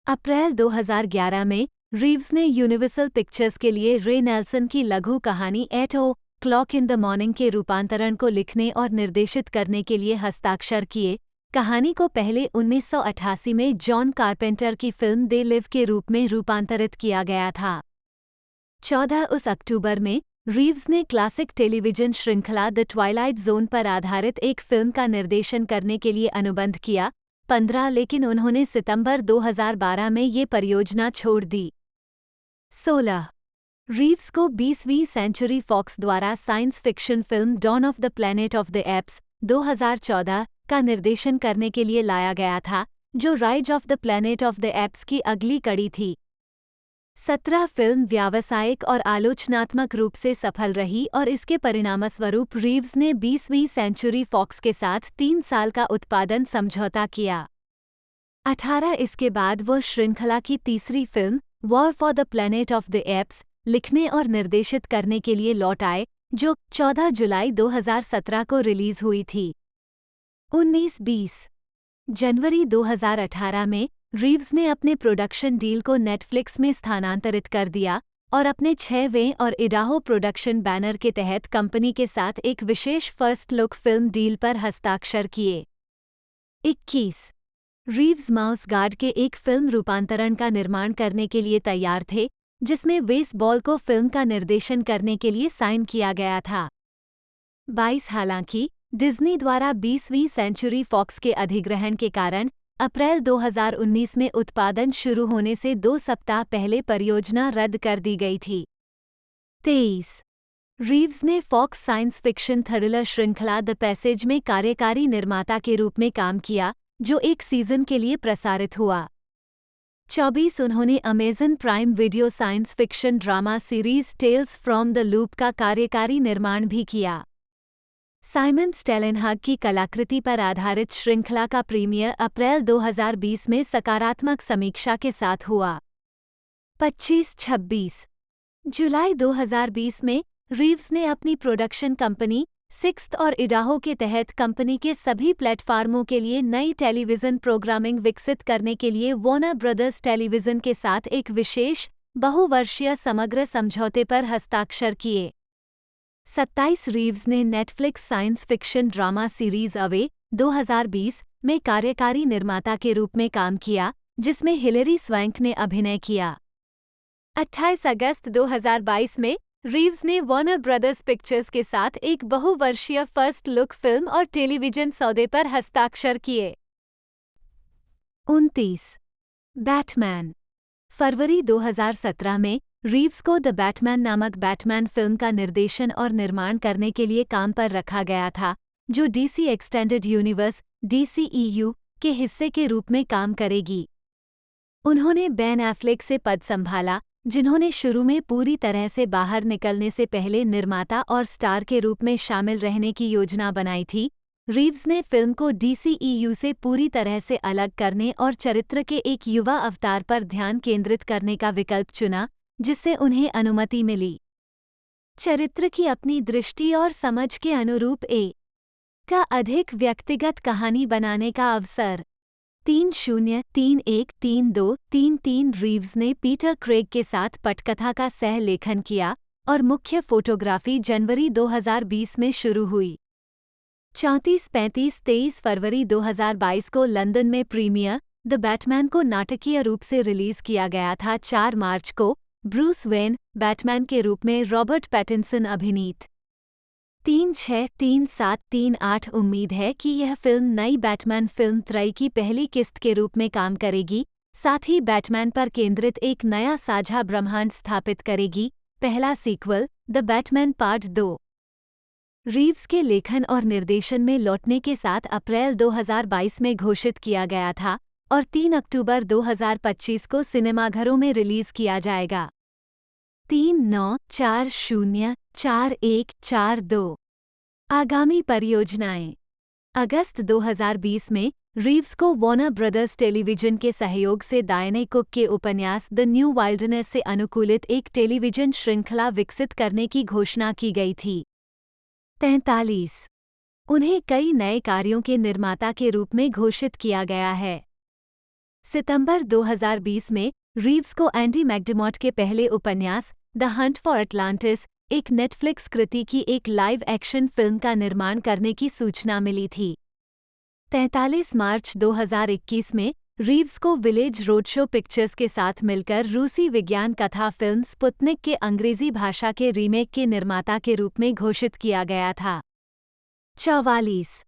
अप्रैल 2011 में रीव्स ने यूनिवर्सल पिक्चर्स के लिए रे नेल्सन की लघु कहानी 8 o'clock in the morning के रूपांतरण को लिखने और निर्देशित करने के लिए हस्ताक्षर किए। कहानी को पहले 1988 में जॉन कारपेंटर की फिल्म दे लिव के रूप में रूपांतरित किया गया था। 14 उस अक्टूबर में रीव्स ने क्लासिक टेलीविजन श्रृंखला द ट्वाइलाइट जोन पर आधारित एक फिल्म का निर्देशन करने के लिए अनुबंध किया। 15 लेकिन उन्होंने सितंबर 2012 में ये परियोजना छोड़ दी। 16 रीव्स को 20वीं सेंचुरी फॉक्स द्वारा science fiction film dawn of the planet of the apes 2014 का निर्देशन करने के लिए लाया गया था, जो rise of the planet of the apps की अगली कड़ी थी। 17 फिल्म व्यावसायिक और आलोचनात्मक रूप से सफल रही और इसके परिणामस्वरूप रीव्स ने 20वीं सेंचुरी फॉक्स के साथ 3 साल का उत्पादन समझौता किया। 18 इसके बाद वो श्रृंखला की तीसरी film war for the planet of the apps लिखने और निर्देशित करने के लिए लौट आए, जो 14 जुलाई 2017 को रिलीज हुई थी। 19-20 जनवरी 2018 में रीव्स ने अपने प्रोडक्शन डील को नेटफ्लिक्स में स्थानांतरित कर दिया और अपने 6वें और इडाहो प्रोडक्शन बैनर के तहत कंपनी के साथ एक विशेष फर्स्ट लुक फिल्म डील पर हस्ताक्षर किए। 21 रीव्स माउस गार्ड के एक फिल्म रूपांतरण का निर्माण करने के लिए तैयार थे, जिसमें वेस बॉल को फिल्म का निर्देशन करने के लिए साइन किया गया था। 22 हालांकि डिज्नी द्वारा 20वीं सेंचुरी फॉक्स के अधिग्रहण के कारण अप्रैल 2019 में उत्पादन शुरू होने से 2 सप्ताह पहले परियोजना रद्द कर दी गई थी। 23 रीव्स ने फॉक्स साइंस फिक्शन थ्रिलर श्रृंखला द पैसेज में कार्यकारी निर्माता के रूप में काम किया, जो एक सीजन के लिए प्रसारित हुआ। 24 उन्होंने Amazon Prime Video science fiction drama series tales from the loop का कार्यकारी निर्माण भी किया। साइमन स्टेलेनहाग की कलाकृति पर आधारित श्रृंखला का प्रीमियर अप्रैल 2020 में सकारात्मक समीक्षा के साथ हुआ। 25-26 जुलाई 2020 में रीव्स ने अपनी प्रोडक्शन कंपनी सिक्स्थ और इडाहो के तहत कंपनी के सभी प्लेटफार्मों के लिए नई टेलीविज़न प्रोग्रामिंग विकसित करने के लिए वॉर्नर ब्रदर्स टेलीविज़न के साथ एक विशेष बहुवर्षीय समग्र समझौते पर हस्ताक्षर किए। 27 रीव्स ने Netflix science fiction drama series away 2020 में कार्यकारी निर्माता के रूप में काम किया, जिसमें हिलेरी स्वैंक ने अभिनय किया। 28 अगस्त 2022 में रीव्स ने वॉर्नर ब्रदर्स पिक्चर्स के साथ एक बहुवर्षीय फर्स्ट लुक फिल्म और टेलीविजन सौदे पर हस्ताक्षर किए। 29 बैटमैन फरवरी 2017 में रीव्स को द बैटमैन नामक बैटमैन फिल्म का निर्देशन और निर्माण करने के लिए काम पर रखा गया था, जो डीसी एक्सटेंडेड यूनिवर्स DCEU के हिस्से के रूप में काम करेगी। उन्होंने बेन एफ्लेक से पद संभाला, जिन्होंने शुरू में पूरी तरह से बाहर निकलने से पहले निर्माता और स्टार के रूप में शामिल रहने की योजना बनाई थी। रीव्स ने फिल्म को DCEU से पूरी तरह से अलग करने और चरित्र के एक युवा अवतार पर ध्यान केंद्रित करने का विकल्प चुना, जिससे उन्हें अनुमति मिली चरित्र की अपनी दृष्टि और समझ के अनुरूप का अधिक व्यक्तिगत कहानी बनाने का अवसर। 30313233 रीव्स ने पीटर क्रेग के साथ पटकथा का सह लेखन किया और मुख्य फोटोग्राफी जनवरी 2020 में शुरू हुई। 34-35-23 फरवरी 2022 को लंदन में प्रीमियर द बैटमैन को नाटकीय रूप से रिलीज किया गया था। 4 मार्च को ब्रूस वेन बैटमैन के रूप में रॉबर्ट पैटिंसन अभिनीत 363738 उम्मीद है कि यह फिल्म नई बैटमैन फिल्म त्रयी की पहली किस्त के रूप में काम करेगी, साथ ही बैटमैन पर केंद्रित एक नया साझा ब्रह्मांड स्थापित करेगी। पहला sequel the Batman part 2 Reeves के लेखन और निर्देशन में लौटने के साथ अप्रैल 2022 में घोषित किया गया था और 3 अक्टूबर 2025 को सिनेमाघरों में रिलीज किया जाएगा। 39404142 आगामी परियोजनाएं। अगस्त 2020 में रीव्स को वार्नर ब्रदर्स टेलीविजन के सहयोग से डायने कुक के उपन्यास द न्यू वाइल्डनेस से अनुकूलित एक टेलीविजन श्रृंखला विकसित करने की घोषणा की गई थी। 43 उन्हें कई नए कार्यों के निर्माता के रूप में घोषित किया गया है। सितंबर 2020 में रीव्स को एंडी मैकडर्मॉट के पहले उपन्यास द हंट फॉर अटलांटिस, एक नेटफ्लिक्स कृति की एक लाइव एक्शन फिल्म का निर्माण करने की सूचना मिली थी। 43 मार्च 2021 में रीव्स को विलेज रोडशो पिक्चर्स के साथ मिलकर रूसी विज्ञान कथा फिल्म स्पुतनिक के अंग्रेजी भाषा के रीमेक के निर्माता के रूप में घोषित किया गया था। 44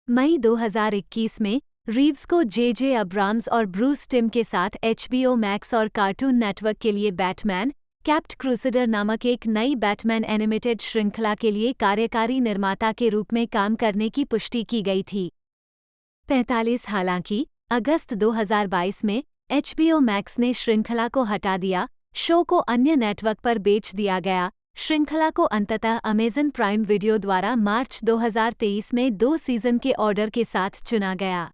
मई 2021 में रीव्स को जे अब्राम्स और ब्रूस टिम के साथ HBO मैक्स और कार्टून नेटवर्क के लिए बैटमैन कैप्ट क्रूसेडर नामक एक नई बैटमैन एनिमेटेड श्रृंखला के लिए कार्यकारी निर्माता के रूप में काम करने की पुष्टि की गई थी। 45 हालांकि अगस्त 2022 में HBO मैक्स ने श्रृंखला को हटा दिया, शो को अन्य नेटवर्क पर बेच दिया गया। श्रृंखला को अंततः अमेज़न प्राइम वीडियो द्वारा मार्च 2023 में 2 सीजन के ऑर्डर के साथ चुना गया।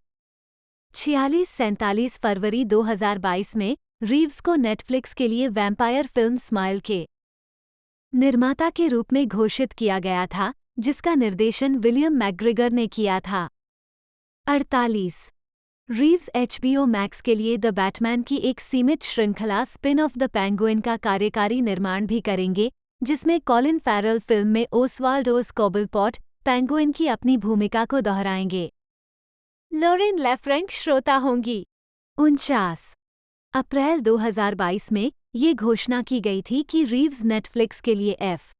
46-47 फरवरी 2022 में रीव्स को नेटफ्लिक्स के लिए वैम्पायर फिल्म स्माइल के निर्माता के रूप में घोषित किया गया था, जिसका निर्देशन विलियम मैकग्रेगर ने किया था। 48 रीव्स HBO मैक्स के लिए द बैटमैन की एक सीमित श्रृंखला स्पिन ऑफ द पेंगुइन का कार्यकारी निर्माण भी करेंगे, जिसमें कॉलिन फैरल फिल्म में ओसवाल्डोस कोबलपॉट पेंगुइन की अपनी भूमिका को दोहराएंगे। लॉरेन लेफ्रैंक श्रोता होंगी। 49 अप्रैल 2022 में ये घोषणा की गई थी कि रीव्स नेटफ्लिक्स के लिए एफ.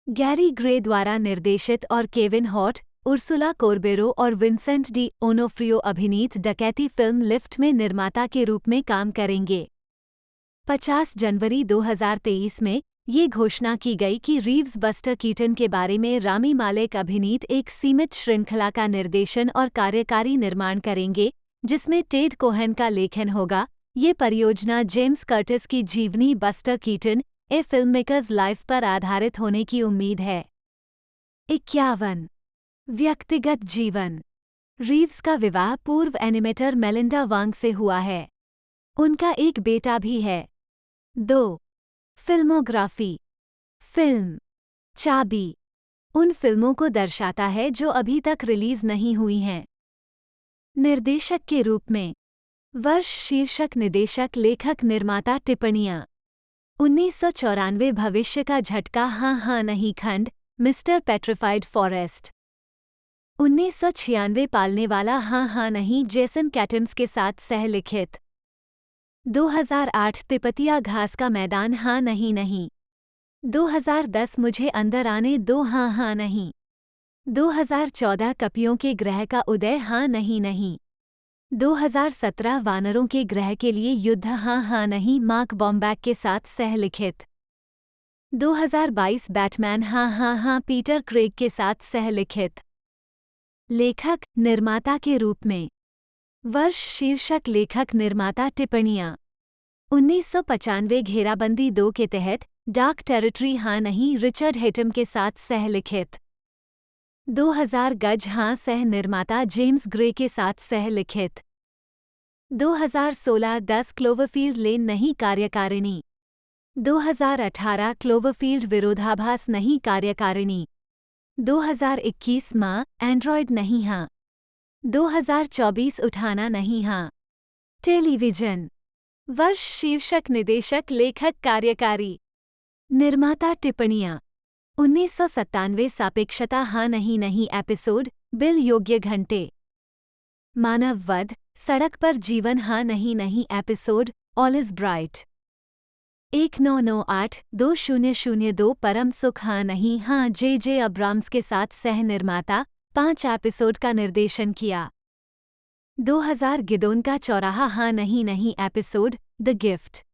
गैरी ग्रे द्वारा निर्देशित और केविन हॉट, उर्सुला कोर्बेरो और विंसेंट डी ओनोफ्रियो अभिनीत डकैती फिल्म लिफ्ट में निर्माता के रूप में काम करेंगे। 50 जनवरी 2023 में ये घोषणा की गई कि रीव्स बस्टर कीटन के बारे में रामी मालेक अभिनीत एक सीमित श्रृंखला का निर्देशन और कार्यकारी निर्माण करेंगे, जिसमें टेड कोहेन का लेखन होगा। ये परियोजना जेम्स कर्टिस की जीवनी बस्टर कीटन ए फिल्ममेकर्स लाइफ पर आधारित होने की उम्मीद है। 51 व्यक्तिगत जीवन। रीव्स का विवाह पूर्व एनिमेटर मेलिंडा वांग से हुआ है। उनका एक बेटा भी है। 2 फिल्मोग्राफी। फिल्म चाबी उन फिल्मों को दर्शाता है जो अभी तक रिलीज नहीं हुई हैं। निर्देशक के रूप में वर्ष, शीर्षक, निदेशक, लेखक, निर्माता, टिप्पणियां। 1994 भविष्य का झटका, हाँ हाँ नहीं, खंड, मिस्टर पेट्रिफाइड फॉरेस्ट। 1996 पालने वाला, हाँ हाँ नहीं, जेसन कैटम्स के साथ सह-लिखित। 2008 तिपतिया घास का मैदान, हाँ नहीं नहीं। 2010 मुझे अंदर आने दो, हाँ हाँ नहीं। 2014 कपियों के ग्रह का उदय, हाँ नहीं नहीं। 2017 वानरों के ग्रह के लिए युद्ध, हाँ हाँ नहीं, मार्क बॉम्बैक के साथ सह-लिखित। 2022 बैटमैन, हाँ हाँ हाँ, पीटर क्रेग के साथ सह-लिखित। लेखक निर्माता के रूप में। वर्ष शीर्षक लेखक निर्माता टिप्पणियाँ 1995 घेराबंदी 2 के तहत डार्क टेरिटरी हाँ नहीं रिचर्ड हेटम के साथ सह लिखित। 2000 गज हाँ सह निर्माता जेम्स ग्रे के साथ सह लिखित। 2016 10 क्लोवरफील्ड लेन नहीं कार्यकारिणी। 2018 क्लोवरफील्ड विरोधाभास नहीं कार्यकारिणी। 2021 माँ एंड्रॉयड नहीं हाँ। 2024 उठाना नहीं हाँ। टेलीविजन। वर्ष शीर्षक निदेशक लेखक कार्यकारी। निर्माता टिप्पणियाँ 1997 सापेक्षता हाँ नहीं नहीं एपिसोड बिल योग्य घंटे। मानव वध सड़क पर जीवन हाँ नहीं नहीं एपिसोड ऑल इज ब्राइट। 1998-2002 परम सुख हाँ नहीं हाँ जे अब्राम्स के साथ सह निर्माता 5 एपिसोड का निर्देशन किया। 2000 गिदोन का चौराहा हाँ नहीं नहीं एपिसोड द गिफ्ट।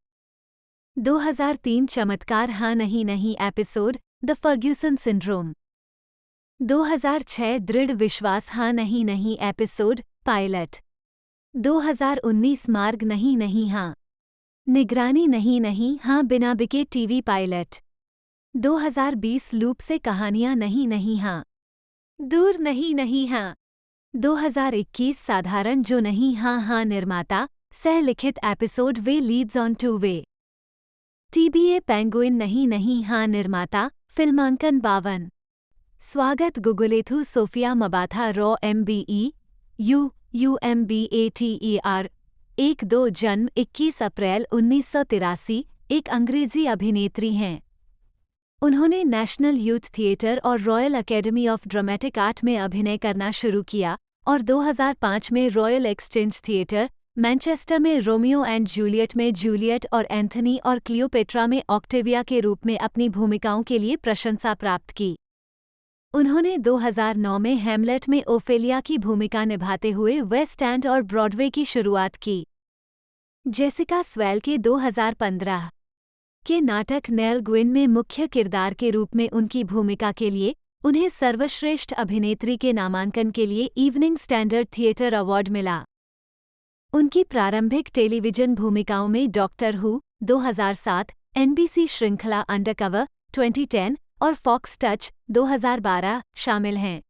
2003 चमत्कार हाँ नहीं नहीं एपिसोड द फर्ग्यूसन सिंड्रोम। 2006 दृढ़ विश्वास हाँ नहीं नहीं एपिसोड पायलट। 2019 मार्ग नहीं नहीं हाँ निगरानी नहीं नहीं हाँ बिना बिके टीवी पायलट। 2020 लूप से कहानियाँ नहीं नहीं हाँ दूर नहीं नहीं हाँ। 2021 साधारण जो नहीं हाँ हाँ निर्माता सह लिखित episode way Leeds on two way. TBA penguin नहीं नहीं हाँ निर्माता फिल्मांकन 52। स्वागत गुगुलेथु सोफिया मबाथा रॉ MBE UMBATER 1-2 जन्म 21 अप्रैल 1983 एक अंग्रेजी अभिनेत्री हैं। उन्होंने नेशनल यूथ थिएटर और royal academy of dramatic art में अभिनय करना शुरू किया और 2005 में रॉयल एक्सचेंज थिएटर मैनचेस्टर में रोमियो एंड जूलियट में जूलियट और एंथनी और क्लियोपेट्रा में ऑक्टेविया के रूप में अपनी भूमिकाओं के लिए प्रशंसा प्राप्त की। उन्होंने 2009 में हैमलेट में ओफेलिया की भूमिका निभाते हुए वेस्ट एंड और ब्रॉडवे की शुरुआत की। जेसिका स्वेल के 2015 के नाटक नेल ग्विन में मुख्य किरदार के रूप में उनकी भूमिका के लिए उन्हें सर्वश्रेष्ठ अभिनेत्री के नामांकन के लिए इवनिंग स्टैंडर्ड थिएटर अवार्ड मिला। उनकी प्रारंभिक टेलीविजन भूमिकाओं में डॉक्टर हू 2007, NBC श्रृंखला अंडरकवर 2010 और फॉक्स टच 2012 शामिल हैं।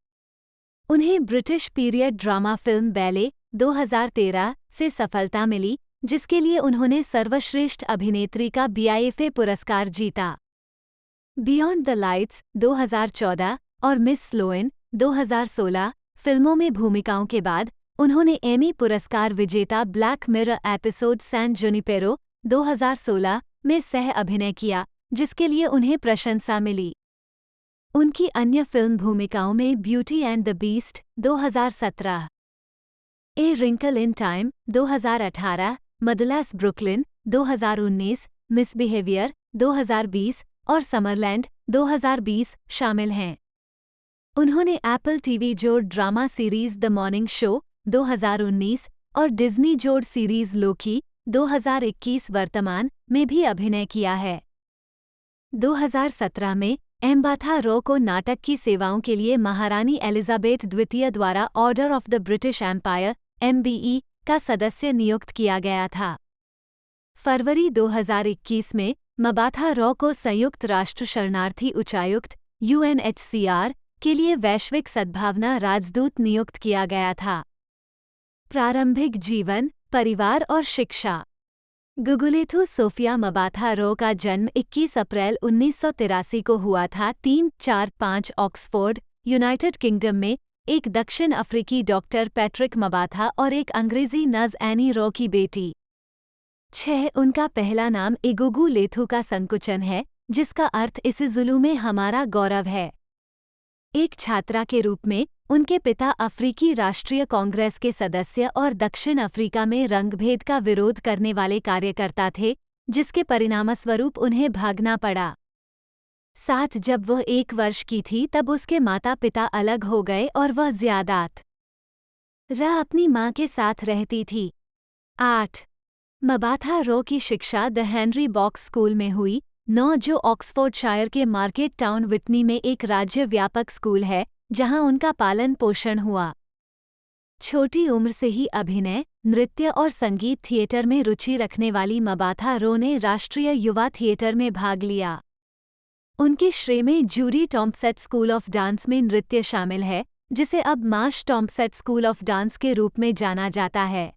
उन्हें British period drama film ballet 2013 से सफलता मिली, जिसके लिए उन्होंने सर्वश्रेष्ठ अभिनेत्री का BIFA पुरस्कार जीता। बियॉन्ड द लाइट्स 2014 और मिस स्लोएन 2016 फिल्मों में भूमिकाओं के बाद उन्होंने एमी पुरस्कार विजेता ब्लैक मिरर एपिसोड सैन जुनिपेरो 2016 में सह अभिनय किया, जिसके लिए उन्हें प्रशंसा मिली। उनकी अन्य फिल्म भूमिकाओं में beauty and the beast 2017, a wrinkle in time 2018, motherless Brooklyn 2019, misbehaviour 2020 और समरलैंड 2020 शामिल हैं। उन्होंने एप्पल टीवी जोड़ drama series the morning show 2019 और डिज्नी जोड़ सीरीज लोकी 2021 वर्तमान में भी अभिनय किया है। 2017 में एम्बाथा रॉ को नाटक की सेवाओं के लिए महारानी एलिजाबेथ द्वितीय द्वारा order of the British Empire MBE का सदस्य नियुक्त किया गया था। फरवरी 2021 में मबाथा रॉ को संयुक्त राष्ट्र शरणार्थी उच्चायुक्त UNHCR के लिए वैश्विक सद्भावना राजदूत नियुक्त किया गया था। प्रारंभिक जीवन, परिवार और शिक्षा। गुगुलेथु सोफिया मबाथा रॉ का जन्म 21 अप्रैल 1983 को हुआ था। 345 ऑक्सफोर्ड, यूनाइटेड किंगडम में एक दक्षिण अफ्रीकी डॉक्टर पैट्रिक मबाथा और एक अंग्रेजी नर्स एनी रॉ की बेटी। 6 उनका पहला नाम इगुगु लेथु का संकुचन है, जिसका अर्थ इस ज़ुलू में हमारा गौरव है। एक छात्रा के रूप में उनके पिता अफ्रीकी राष्ट्रीय कांग्रेस के सदस्य और दक्षिण अफ्रीका में रंगभेद का विरोध करने वाले कार्यकर्ता थे, जिसके परिणामस्वरूप उन्हें भागना पड़ा। 7 जब वह 1 वर्ष की थी तब उसके माता पिता अलग हो गए और वह ज़्यादात अपनी माँ के साथ रहती थी। 8 मबाथा रॉ की शिक्षा द हेनरी बॉक्स स्कूल में हुई। 9 जो ऑक्सफोर्डशायर के मार्केट टाउन विटनी में एक राज्य व्यापक स्कूल है, जहां उनका पालन पोषण हुआ। छोटी उम्र से ही अभिनय, नृत्य और संगीत थिएटर में रुचि रखने वाली मबाथा रो ने राष्ट्रीय युवा थिएटर में भाग लिया। उनके श्रेय में जूडी टॉम्पसेट स्कूल ऑफ डांस में नृत्य शामिल है, जिसे अब मार्श टॉम्पसेट स्कूल ऑफ डांस के रूप में जाना जाता है।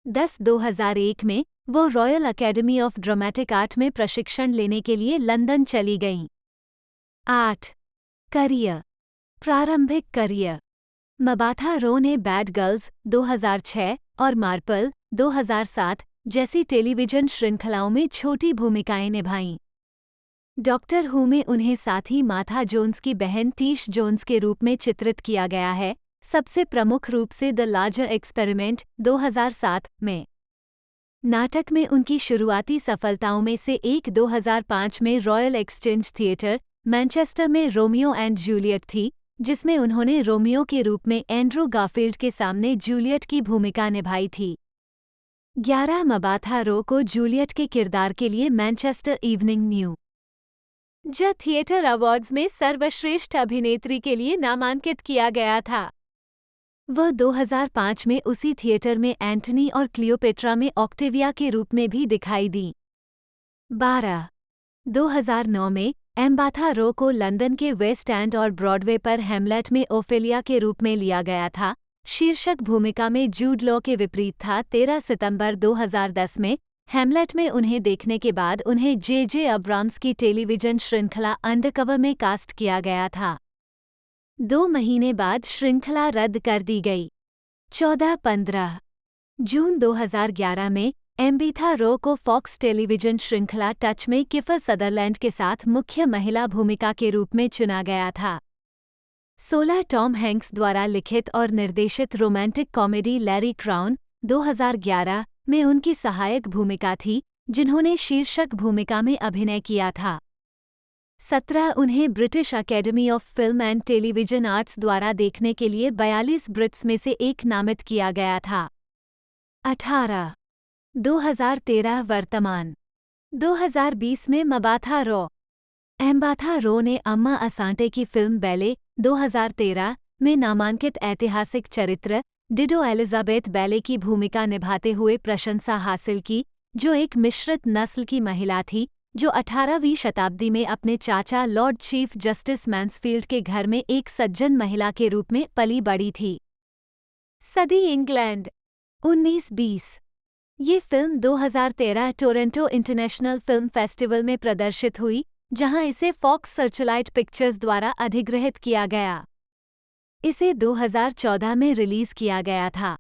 2001 में वो royal academy of dramatic art में प्रशिक्षण लेने के लिए लंदन चली गईं। 8. करियर। प्रारंभिक करियर। मबाथा रो ने बैड गर्ल्स 2006 और मार्पल 2007 जैसी टेलीविजन श्रृंखलाओं में छोटी भूमिकाएं निभाईं। डॉक्टर हू में उन्हें साथ ही मार्था जोन्स की बहन टीश जोन्स के रूप में चित्रित किया गया है, सबसे प्रमुख रूप से द लार्जर एक्सपेरिमेंट 2007 में। नाटक में उनकी शुरुआती सफलताओं में से एक 2005 में रॉयल एक्सचेंज थिएटर, मैनचेस्टर में रोमियो एंड जूलियट थी, जिसमें उन्होंने रोमियो के रूप में एंड्रू गारफील्ड के सामने जूलियट की भूमिका निभाई थी। 11 मबाथा रो को जूलियट के किरदार के लिए मैनचेस्टर इवनिंग न्यू ज थिएटर अवार्ड्स में सर्वश्रेष्ठ अभिनेत्री के लिए नामांकित किया गया था। वह 2005 में उसी थिएटर में एंटनी और क्लियोपेट्रा में ऑक्टेविया के रूप में भी दिखाई दी। 12. 2009 में मबाथा रो को लंदन के वेस्ट एंड और ब्रॉडवे पर हैमलेट में ओफेलिया के रूप में लिया गया था। शीर्षक भूमिका में जूड लॉ के विपरीत था। 13 सितंबर 2010 में हैमलेट में उन्हें देखने के बाद उन्हें जे अब्राम्स की टेलीविजन श्रृंखला अंडरकवर में कास्ट किया गया था। 2 महीने बाद श्रृंखला रद्द कर दी गई। 14-15 जून 2011 में मबाथा रो को फॉक्स टेलीविजन श्रृंखला टच में किफर सदरलैंड के साथ मुख्य महिला भूमिका के रूप में चुना गया था। 16 टॉम हैंक्स द्वारा लिखित और निर्देशित रोमांटिक कॉमेडी लैरी क्राउन 2011 में उनकी सहायक भूमिका थी, जिन्होंने शीर्षक भूमिका में अभिनय किया था। 17 उन्हें British academy of film and television arts द्वारा देखने के लिए 42 ब्रिट्स में से एक नामित किया गया था। 18 2013 वर्तमान। 2020 में मबाथा रो। मबाथा रो ने अम्मा असांटे की फिल्म बैले 2013 में नामांकित ऐतिहासिक चरित्र डिडो एलिजाबेथ बैले की भूमिका निभाते हुए प्रशंसा हासिल की, जो एक मिश्रित नस्ल की महिला थी जो 18वीं शताब्दी में अपने चाचा लॉर्ड चीफ जस्टिस मैन्सफील्ड के घर में एक सज्जन महिला के रूप में पली बड़ी थी। सदी इंग्लैंड 1920। ये film 2013 Toronto international film festival में प्रदर्शित हुई, जहां इसे फॉक्स सर्चलाइट पिक्चर्स द्वारा अधिग्रहित किया गया। इसे 2014 में रिलीज किया गया था।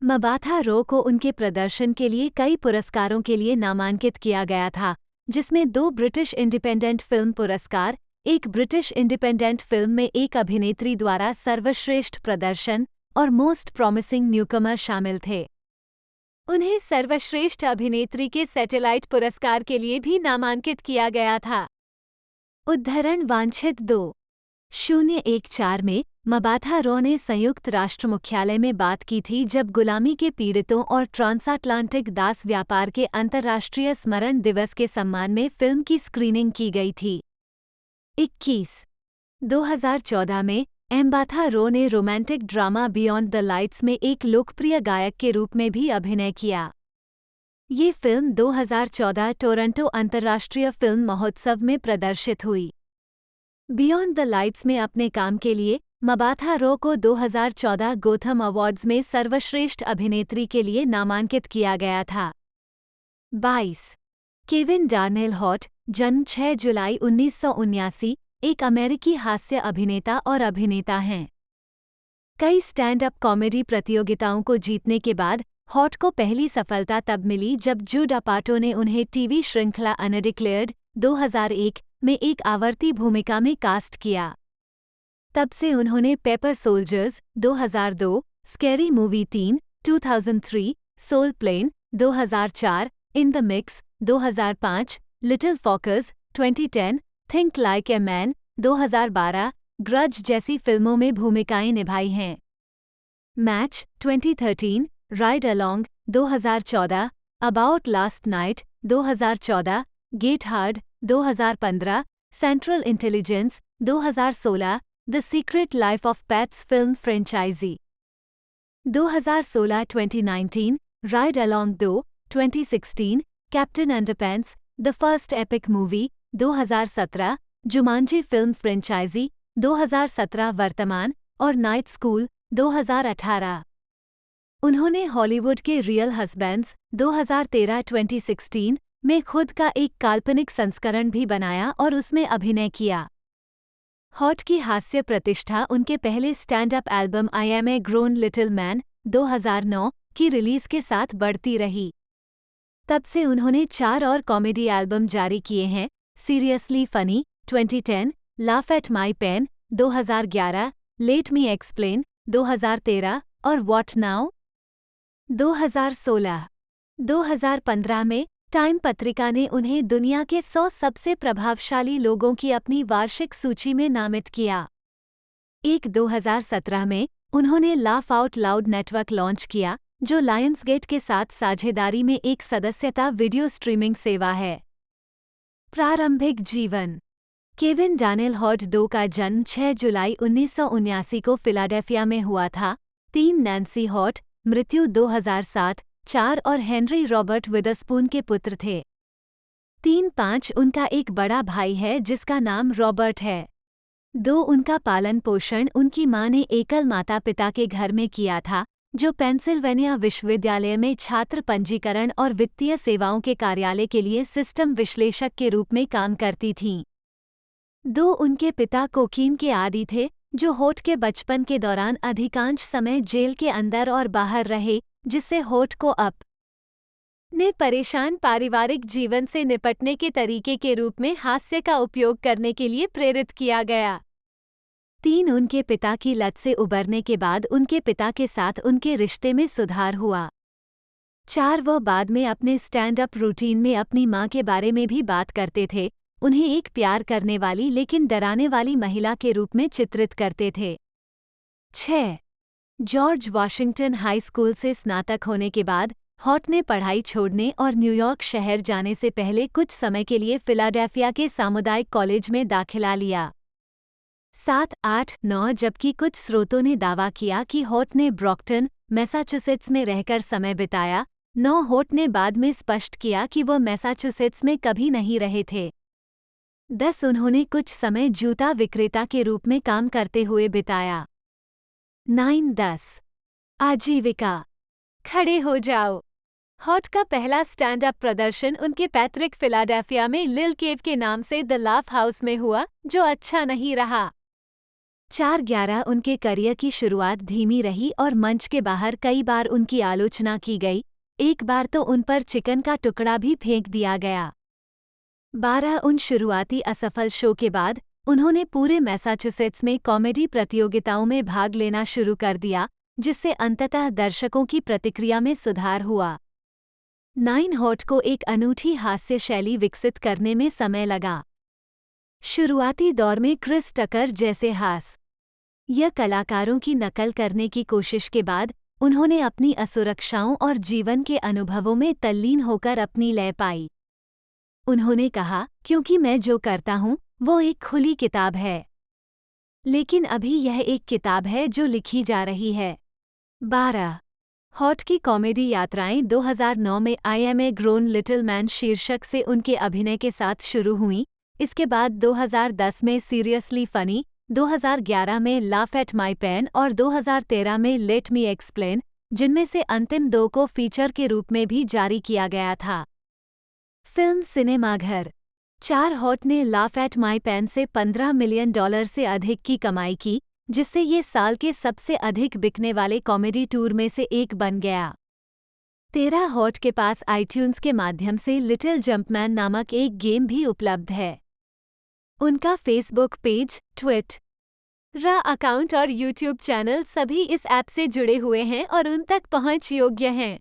मबाथा रो को उनके प्रदर्शन के लिए कई पुरस्कारों के लिए नामांकित किया गया था, जिसमें 2 ब्रिटिश इंडिपेंडेंट फिल्म पुरस्कार, एक ब्रिटिश इंडिपेंडेंट फिल्म में एक अभिनेत्री द्वारा सर्वश्रेष्ठ प्रदर्शन और मोस्ट प्रॉमिसिंग न्यूकमर शामिल थे। उन्हें सर्वश्रेष्ठ अभिनेत्री के सैटेलाइट पुरस्कार के लिए भी नामांकित किया गया था। उद्धरण वांछित 2.014 में मबाथा रो ने संयुक्त राष्ट्र मुख्यालय में बात की थी जब गुलामी के पीड़ितों और ट्रांसअटलांटिक दास व्यापार के अंतर्राष्ट्रीय स्मरण दिवस के सम्मान में फिल्म की स्क्रीनिंग की गई थी। 21 2014 में मबाथा रो ने romantic drama beyond the lights में एक लोकप्रिय गायक के रूप में भी अभिनय किया। ये फिल्म 2014 टोरंटो अंतर्राष्ट्रीय फिल्म महोत्सव में प्रदर्शित हुई। बियॉन्ड द लाइट्स में अपने काम के लिए मबाथा रो को 2014 गोथम अवार्ड्स में सर्वश्रेष्ठ अभिनेत्री के लिए नामांकित किया गया था। 22 केविन डार्नेल हॉट, जन्म 6 जुलाई 1979, एक अमेरिकी हास्य अभिनेता और अभिनेता हैं। कई स्टैंड अप कॉमेडी प्रतियोगिताओं को जीतने के बाद हॉट को पहली सफलता तब मिली जब जूड अपाटो ने उन्हें टीवी श्रृंखला अनडिक्लेयर्ड 2001 में एक आवर्ती भूमिका में कास्ट किया। तब से उन्होंने paper soldiers 2002, scary movie 3 2003, soul plane 2004, in the mix 2005, little Fockers 2010, think like a man 2012, grudge जैसी फिल्मों में भूमिकाएं निभाई हैं। Match 2013, ride along 2014, about last night 2014, get hard 2015, central intelligence 2016, the secret life of pets film franchise. 2016-2019 ride along 2, 2016 captain underpants the first epic movie, 2017 Jumanji film franchise, 2017 वर्तमान और night school, 2018। उन्होंने Hollywood के real husbands 2013-2016 में खुद का एक काल्पनिक संस्करण भी बनाया और उसमें अभिनय किया। हॉट की हास्य प्रतिष्ठा उनके पहले stand up album I am a grown little man 2009 की रिलीज के साथ बढ़ती रही। तब से उन्होंने 4 और कॉमेडी एल्बम जारी किए हैं, seriously funny 2010, laugh at my pain 2011, let me explain 2013 और व्हाट नाउ 2016। 2015 में टाइम पत्रिका ने उन्हें दुनिया के 100 सबसे प्रभावशाली लोगों की अपनी वार्षिक सूची में नामित किया। 2017 में उन्होंने laugh out loud network launch किया, जो लायंसगेट के साथ साझेदारी में एक सदस्यता वीडियो स्ट्रीमिंग सेवा है। प्रारंभिक जीवन। केविन डैनियल हॉट 2 का जन्म 6 जुलाई 1979 को फिलाडेल्फिया में हुआ था। 3 नैन्सी हॉट, मृत्यु 2007, 4 और हेनरी रॉबर्ट विदरस्पून के पुत्र थे। 3-5 उनका एक बड़ा भाई है जिसका नाम रॉबर्ट है। 2 उनका पालन पोषण उनकी मां ने एकल माता पिता के घर में किया था, जो पेंसिल्वेनिया विश्वविद्यालय में छात्र पंजीकरण और वित्तीय सेवाओं के कार्यालय के लिए सिस्टम विश्लेषक के रूप में काम करती थीं। 2 उनके पिता कोकीन के आदी थे, जो होट के बचपन के दौरान अधिकांश समय जेल के अंदर और बाहर रहे, जिससे होट को अपने परेशान पारिवारिक जीवन से निपटने के तरीके के रूप में हास्य का उपयोग करने के लिए प्रेरित किया गया। 3 उनके पिता की लत से उबरने के बाद उनके पिता के साथ उनके रिश्ते में सुधार हुआ। 4 वह बाद में अपने स्टैंड अप रूटीन में अपनी मां के बारे में भी बात करते थे, उन्हें एक प्यार करने वाली लेकिन डराने वाली महिला के रूप में चित्रित करते थे। 6 जॉर्ज वाशिंगटन हाई स्कूल से स्नातक होने के बाद हॉट ने पढ़ाई छोड़ने और न्यूयॉर्क शहर जाने से पहले कुछ समय के लिए फिलाडेल्फिया के सामुदायिक कॉलेज में दाखिला लिया। 7, 8, 9 जबकि कुछ स्रोतों ने दावा किया कि हॉट ने ब्रॉक्टन, मैसाचुसेट्स में रहकर समय बिताया। 9 हॉट ने बाद में स्पष्ट किया कि वह मैसाचुसेट्स में कभी नहीं रहे थे। 10 उन्होंने कुछ समय जूता विक्रेता के रूप में काम करते हुए बिताया। 9-10 आजीविका। खड़े हो जाओ। हॉट का पहला स्टैंड अप प्रदर्शन उनके पैतृक फिलाडेल्फिया में लिल केव के नाम से द लाफ हाउस में हुआ, जो अच्छा नहीं रहा। 4-11 उनके करियर की शुरुआत धीमी रही और मंच के बाहर कई बार उनकी आलोचना की गई, एक बार तो उन पर चिकन का टुकड़ा भी फेंक दिया गया। 12 उन शुरुआती असफल शो के बाद उन्होंने पूरे मैसाचुसेट्स में कॉमेडी प्रतियोगिताओं में भाग लेना शुरू कर दिया, जिससे अंततः दर्शकों की प्रतिक्रिया में सुधार हुआ। 9 हॉट को एक अनूठी हास्य शैली विकसित करने में समय लगा। शुरुआती दौर में क्रिस टकर जैसे हास्य कलाकारों की नकल करने की कोशिश के बाद उन्होंने अपनी असुरक्षाओं और जीवन के अनुभवों में तल्लीन होकर अपनी लय पाई। उन्होंने कहा, क्योंकि मैं जो करता हूँ वो एक खुली किताब है, लेकिन अभी यह एक किताब है जो लिखी जा रही है। 12 हॉट की कॉमेडी यात्राएं 2009 में I am a grown little man शीर्षक से उनके अभिनय के साथ शुरू हुईं, इसके बाद 2010 में सीरियसली फनी, 2011 में लाफ एट माई पेन और 2013 में लेट मी एक्सप्लेन, जिनमें से अंतिम 2 को फीचर के रूप में भी जारी किया गया था। फिल्म सिनेमाघर। 4 हॉट ने लाफ एट माई पेन से $15 मिलियन से अधिक की कमाई की, जिससे ये साल के सबसे अधिक बिकने वाले कॉमेडी टूर में से एक बन गया। 13 हॉट के पास आईट्यून्स के माध्यम से लिटिल जंपमैन नामक एक गेम भी उपलब्ध है। उनका फेसबुक पेज, ट्विटर अकाउंट और यूट्यूब चैनल सभी इस ऐप से जुड़े हुए हैं और उन तक पहुंच योग्य हैं।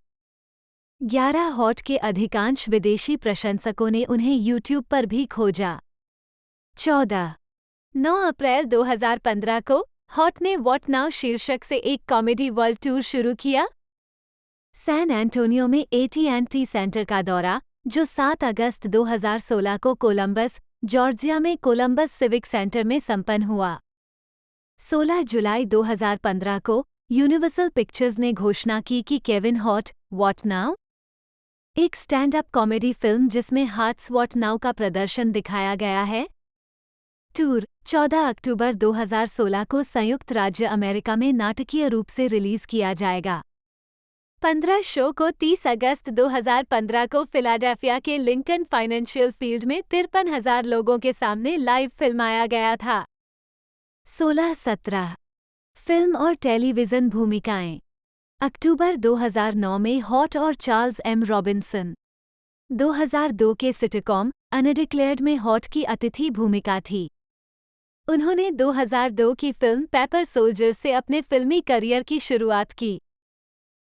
11 हॉट के अधिकांश विदेशी प्रशंसकों ने उन्हें यूट्यूब पर भी खोजा। 14 9 अप्रैल 2015 को हॉट ने व्हाट नाउ शीर्षक से एक कॉमेडी वर्ल्ड टूर शुरू किया। सैन एंटोनियो में AT&T सेंटर का दौरा, जो 7 अगस्त 2016 को कोलंबस, जॉर्जिया में कोलंबस सिविक सेंटर में संपन्न हुआ। 16 जुलाई 2015 को यूनिवर्सल पिक्चर्स ने घोषणा की कि केविन हार्ट व्हाट नाउ, एक स्टैंड अप कॉमेडी फिल्म जिसमें हार्ट्स व्हाट नाउ का प्रदर्शन दिखाया गया है। टूर 14 अक्टूबर 2016 को संयुक्त राज्य अमेरिका में नाटकीय रूप से रिलीज किया जाएगा। 15 शो को 30 अगस्त 2015 को फिलाडेल्फिया के लिंकन फाइनेंशियल फील्ड में 53,000 लोगों के सामने लाइव फिल्माया गया था। 16-17 फिल्म और टेलीविजन भूमिकाएं। अक्टूबर 2009 में हॉट और चार्ल्स एम रॉबिन्सन। 2002 के सिटकॉम अनडिक्लेयर्ड में हॉट की अतिथि भूमिका थी। उन्होंने 2002 की फिल्म पेपर सोल्जर से अपने फिल्मी करियर की शुरुआत की।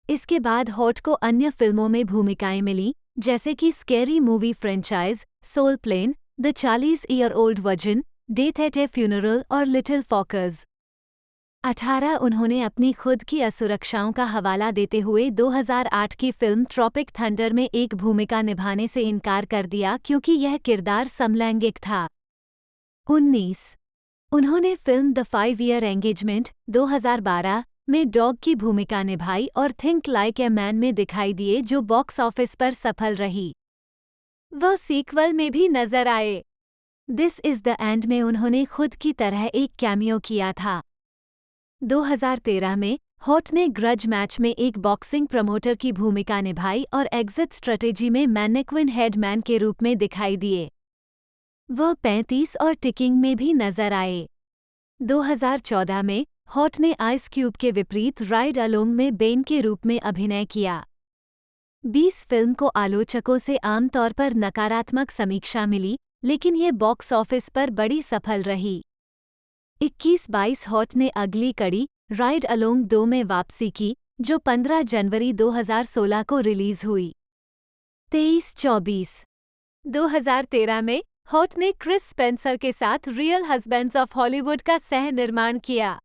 इसके बाद हॉट को अन्य फिल्मों में भूमिकाएं मिली, जैसे कि scary movie franchise, soul plane, the 40-ईयर-ओल्ड virgin, death at a funeral और लिटिल फॉकर्स। 18 उन्होंने अपनी खुद की असुरक्षाओं का हवाला देते हुए 2008 की फिल्म ट्रॉपिक थंडर में एक भूमिका निभाने से इनकार कर दिया क्योंकि यह किरदार समलैंगिक था। 19 उन्होंने फिल्म द 5-ईयर एंगेजमेंट 2012 में डॉग की भूमिका निभाई और थिंक लाइक ए मैन में दिखाई दिए, जो बॉक्स ऑफिस पर सफल रही। वह सीक्वल में भी नजर आए। दिस इज द एंड में उन्होंने खुद की तरह एक कैमियो किया था। 2013 में हॉट ने ग्रज मैच में एक बॉक्सिंग प्रमोटर की भूमिका निभाई और एग्जिट स्ट्रेटेजी में मैनेक्विन हेडमैन के रूप में दिखाई दिए। वह 35 और टिकिंग में भी नजर आए। 2014 में हॉट ने आइस क्यूब के विपरीत राइड अलोंग में बेन के रूप में अभिनय किया। 20 फिल्म को आलोचकों से आमतौर पर नकारात्मक समीक्षा मिली, लेकिन ये बॉक्स ऑफिस पर बड़ी सफल रही। 21-22 हॉट ने अगली कड़ी राइड अलोंग 2 में वापसी की, जो 15 जनवरी 2016 को रिलीज हुई। 23-24 2013 में हॉट ने क्रिस स्पेंसर के साथ रियल हस्बैंड्स ऑफ हॉलीवुड का सह निर्माण किया।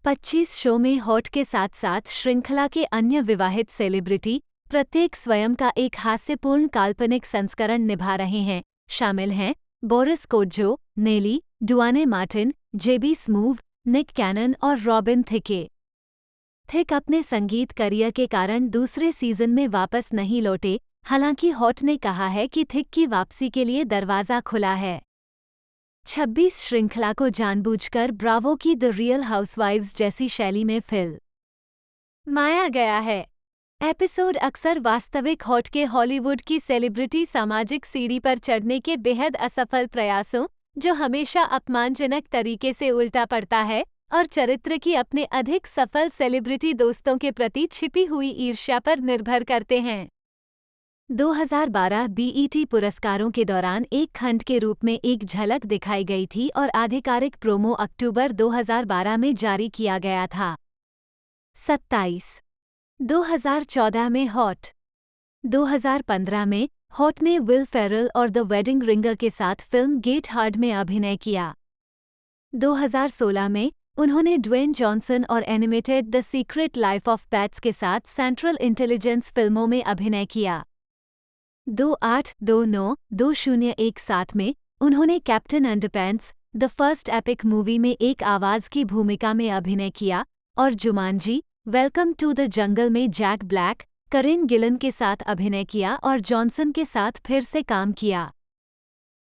25 शो में हॉट के साथ साथ श्रृंखला के अन्य विवाहित सेलिब्रिटी प्रत्येक स्वयं का एक हास्यपूर्ण काल्पनिक संस्करण निभा रहे हैं। शामिल हैं बोरिस कोज्जो, नेली, डुआने मार्टिन, जेबी स्मूव, निक कैनन और रॉबिन थिके। थिक अपने संगीत करियर के कारण दूसरे सीजन में वापस नहीं लौटे, हालांकि हॉट ने कहा है कि थिक की वापसी के लिए दरवाजा खुला है। 26 श्रृंखला को जानबूझकर ब्रावो की द रियल हाउसवाइव्स जैसी शैली में फिल्माया गया है। एपिसोड अक्सर वास्तविक हॉट के हॉलीवुड की सेलिब्रिटी सामाजिक सीढ़ी पर चढ़ने के बेहद असफल प्रयासों, जो हमेशा अपमानजनक तरीके से उल्टा पड़ता है, और चरित्र की अपने अधिक सफल सेलिब्रिटी दोस्तों के प्रति छिपी हुई ईर्ष्या पर निर्भर करते हैं। 2012 बीईटी पुरस्कारों के दौरान एक खंड के रूप में एक झलक दिखाई गई थी और आधिकारिक प्रोमो अक्टूबर 2012 में जारी किया गया था। 27 2014 में हॉट। 2015 में हॉट ने विल फेरल और द वेडिंग रिंगर के साथ फिल्म गेट हार्ड में अभिनय किया। 2016 में उन्होंने ड्वेन जॉनसन और animated the secret life of pets के साथ सेंट्रल इंटेलिजेंस फिल्मों में अभिनय किया। 28-29-2017 में उन्होंने captain underpants the first epic movie में एक आवाज की भूमिका में अभिनय किया और Jumanji welcome to the jungle में जैक ब्लैक, करेन गिलन के साथ अभिनय किया और जॉनसन के साथ फिर से काम किया।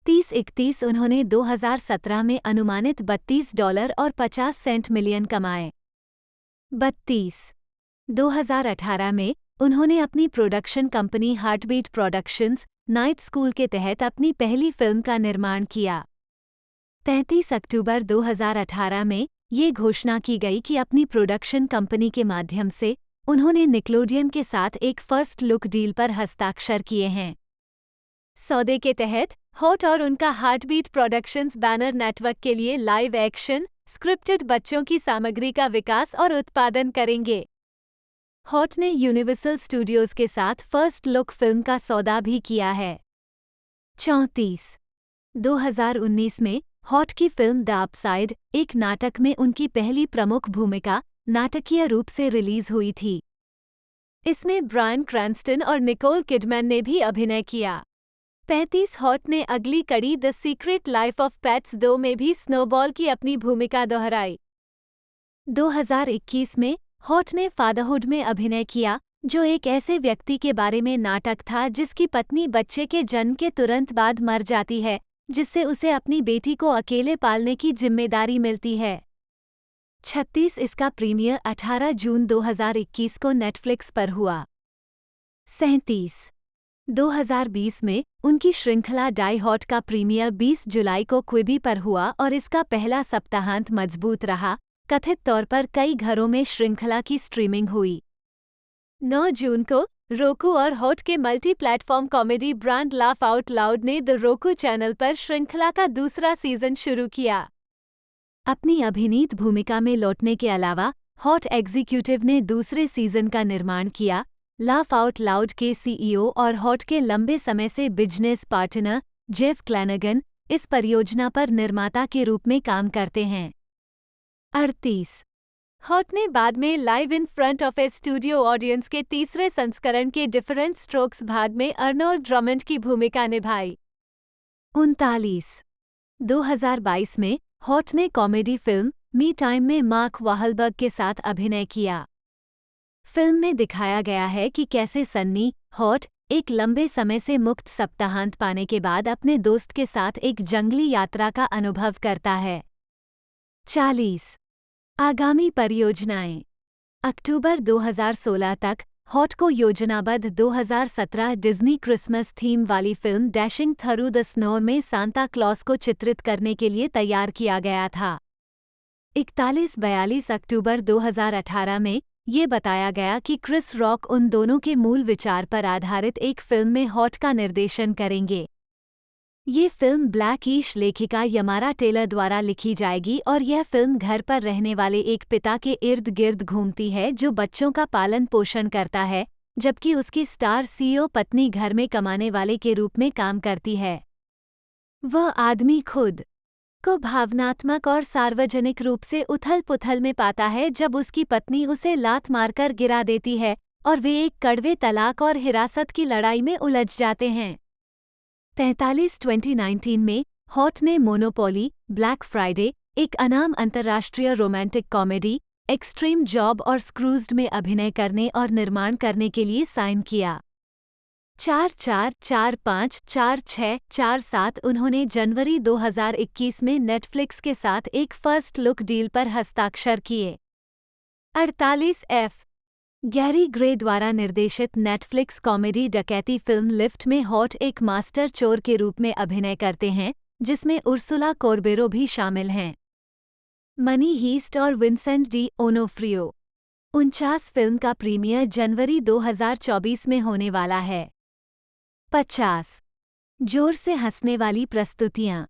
30-31 उन्होंने 2017 में अनुमानित $32 मिलियन कमाए। 32 2018 में उन्होंने अपनी production company heartbeat productions night school के तहत अपनी पहली फिल्म का निर्माण किया। 33 अक्टूबर 2018 में ये घोषणा की गई कि अपनी प्रोडक्शन कंपनी के माध्यम से उन्होंने निकलोडियन के साथ एक फर्स्ट लुक डील पर हस्ताक्षर किए हैं। सौदे के तहत हॉट और उनका हार्टबीट प्रोडक्शंस बैनर नेटवर्क के लिए लाइव एक्शन स्क्रिप्टेड बच्चों की सामग्री का विकास और उत्पादन करेंगे। हॉट ने यूनिवर्सल स्टूडियोज के साथ फर्स्ट लुक फिल्म का सौदा भी किया है। 34 2019 में हॉट की फिल्म द अपसाइड एक नाटक में उनकी पहली प्रमुख भूमिका नाटकीय रूप से रिलीज हुई थी। इसमें ब्रायन क्रैंस्टन और निकोल किडमैन ने भी अभिनय किया। 35 हॉट ने अगली कड़ी the secret life of pets 2 में भी स्नोबॉल की अपनी भूमिका दोहराई। 2021 में हॉट ने फादरहुड में अभिनय किया, जो एक ऐसे व्यक्ति के बारे में नाटक था जिसकी पत्नी बच्चे के जन्म के तुरंत बाद मर जाती है, जिससे उसे अपनी बेटी को अकेले पालने की जिम्मेदारी मिलती है। 36 इसका प्रीमियर 18 जून 2021 को नेटफ्लिक्स पर हुआ। 37 2020 में उनकी श्रृंखला डाई हॉट का प्रीमियर 20 जुलाई को क्विबी पर हुआ और इसका पहला सप्ताहांत मजबूत रहा। कथित तौर पर कई घरों में श्रृंखला की स्ट्रीमिंग हुई। 9 जून को रोकू और हॉट के multi platform comedy brand laugh out loud ने द रोकू चैनल पर श्रृंखला का दूसरा सीजन शुरू किया। अपनी अभिनीत भूमिका में लौटने के अलावा हॉट एग्जीक्यूटिव ने दूसरे सीजन का निर्माण किया। लाफ आउट लाउड के सीईओ और हॉट के लंबे समय से बिजनेस पार्टनर जेफ क्लैनगन इस परियोजना पर निर्माता के रूप में काम करते हैं। 38 हॉट ने बाद में live in front of A studio audience के तीसरे संस्करण के डिफरेंट स्ट्रोक्स भाग में अर्नोल्ड ड्रमंड की भूमिका निभाई। 39 2022 में हॉट ने कॉमेडी फिल्म मी टाइम में मार्क वाहलबर्ग के साथ अभिनय किया। फिल्म में दिखाया गया है कि कैसे सन्नी हॉट एक लंबे समय से मुक्त सप्ताहांत पाने के बाद अपने दोस्त के साथ एक जंगली यात्रा का अनुभव करता है। 40 आगामी परियोजनाएं। अक्टूबर 2016 तक हॉट को योजनाबद्ध 2017 डिज्नी क्रिसमस थीम वाली film dashing through the snow में सांता क्लॉस को चित्रित करने के लिए तैयार किया गया था। 41-42 अक्टूबर 2018 में ये बताया गया कि क्रिस रॉक उन दोनों के मूल विचार पर आधारित एक फिल्म में हॉट का निर्देशन करेंगे। ये फिल्म ब्लैक ईश लेखिका यमारा टेलर द्वारा लिखी जाएगी और यह फिल्म घर पर रहने वाले एक पिता के इर्द गिर्द घूमती है जो बच्चों का पालन पोषण करता है, जबकि उसकी स्टार सीईओ पत्नी घर में कमाने वाले के रूप में काम करती है। वह आदमी खुद को भावनात्मक और सार्वजनिक रूप से उथल-पुथल में पाता है जब उसकी पत्नी उसे लात मारकर गिरा देती है और वे एक कड़वे तलाक और हिरासत की लड़ाई में उलझ जाते हैं। 43 2019 में हॉट ने मोनोपोली, ब्लैक फ्राइडे, एक अनाम अंतर्राष्ट्रीय रोमांटिक कॉमेडी, एक्सट्रीम जॉब और स्क्रूज्ड में अभिनय करने और निर्माण करने के लिए साइन किया। 4-4-4-5-4-6-4-7 उन्होंने जनवरी 2021 में नेटफ्लिक्स के साथ एक फर्स्ट लुक डील पर हस्ताक्षर किए। 48 गैरी ग्रे द्वारा निर्देशित नेटफ्लिक्स कॉमेडी डकैती फिल्म लिफ्ट में हॉट एक मास्टर चोर के रूप में अभिनय करते हैं, जिसमें उर्सुला कोर्बेरो भी शामिल हैं। मनी हीस्ट और विंसेंट डी ओनोफ्रियो। 49 फिल्म का प्रीमियर जनवरी 2024 में होने वाला है। 50 जोर से हंसने वाली प्रस्तुतियाँ।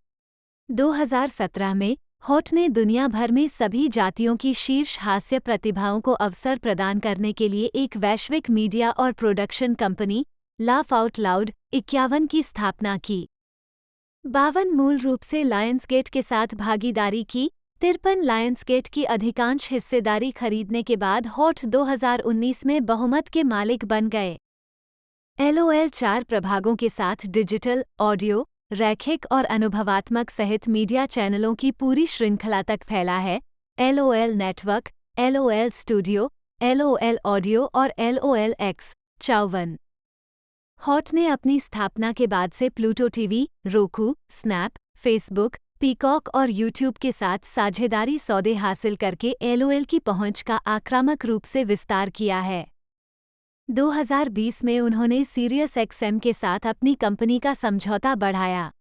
2017 में हॉट ने दुनिया भर में सभी जातियों की शीर्ष हास्य प्रतिभाओं को अवसर प्रदान करने के लिए एक वैश्विक मीडिया और production company laugh out loud 51 की स्थापना की। 52 मूल रूप से लायंसगेट के साथ भागीदारी की। 53 लायंसगेट की अधिकांश हिस्सेदारी खरीदने के बाद हॉट 2019 में बहुमत के मालिक बन गए। LOL 4 प्रभागों के साथ डिजिटल, ऑडियो, रैखिक और अनुभवात्मक सहित मीडिया चैनलों की पूरी श्रृंखला तक फैला है। LOL network, LOL studio, LOL audio और LOL X 54। हॉट ने अपनी स्थापना के बाद से प्लूटो टीवी, रोकू, स्नैप, फेसबुक, पीकॉक और यूट्यूब के साथ साझेदारी सौदे हासिल करके LOL की पहुंच का आक्रामक रूप से विस्तार किया है। 2020 में उन्होंने सीरियस XM के साथ अपनी कंपनी का समझौता बढ़ाया।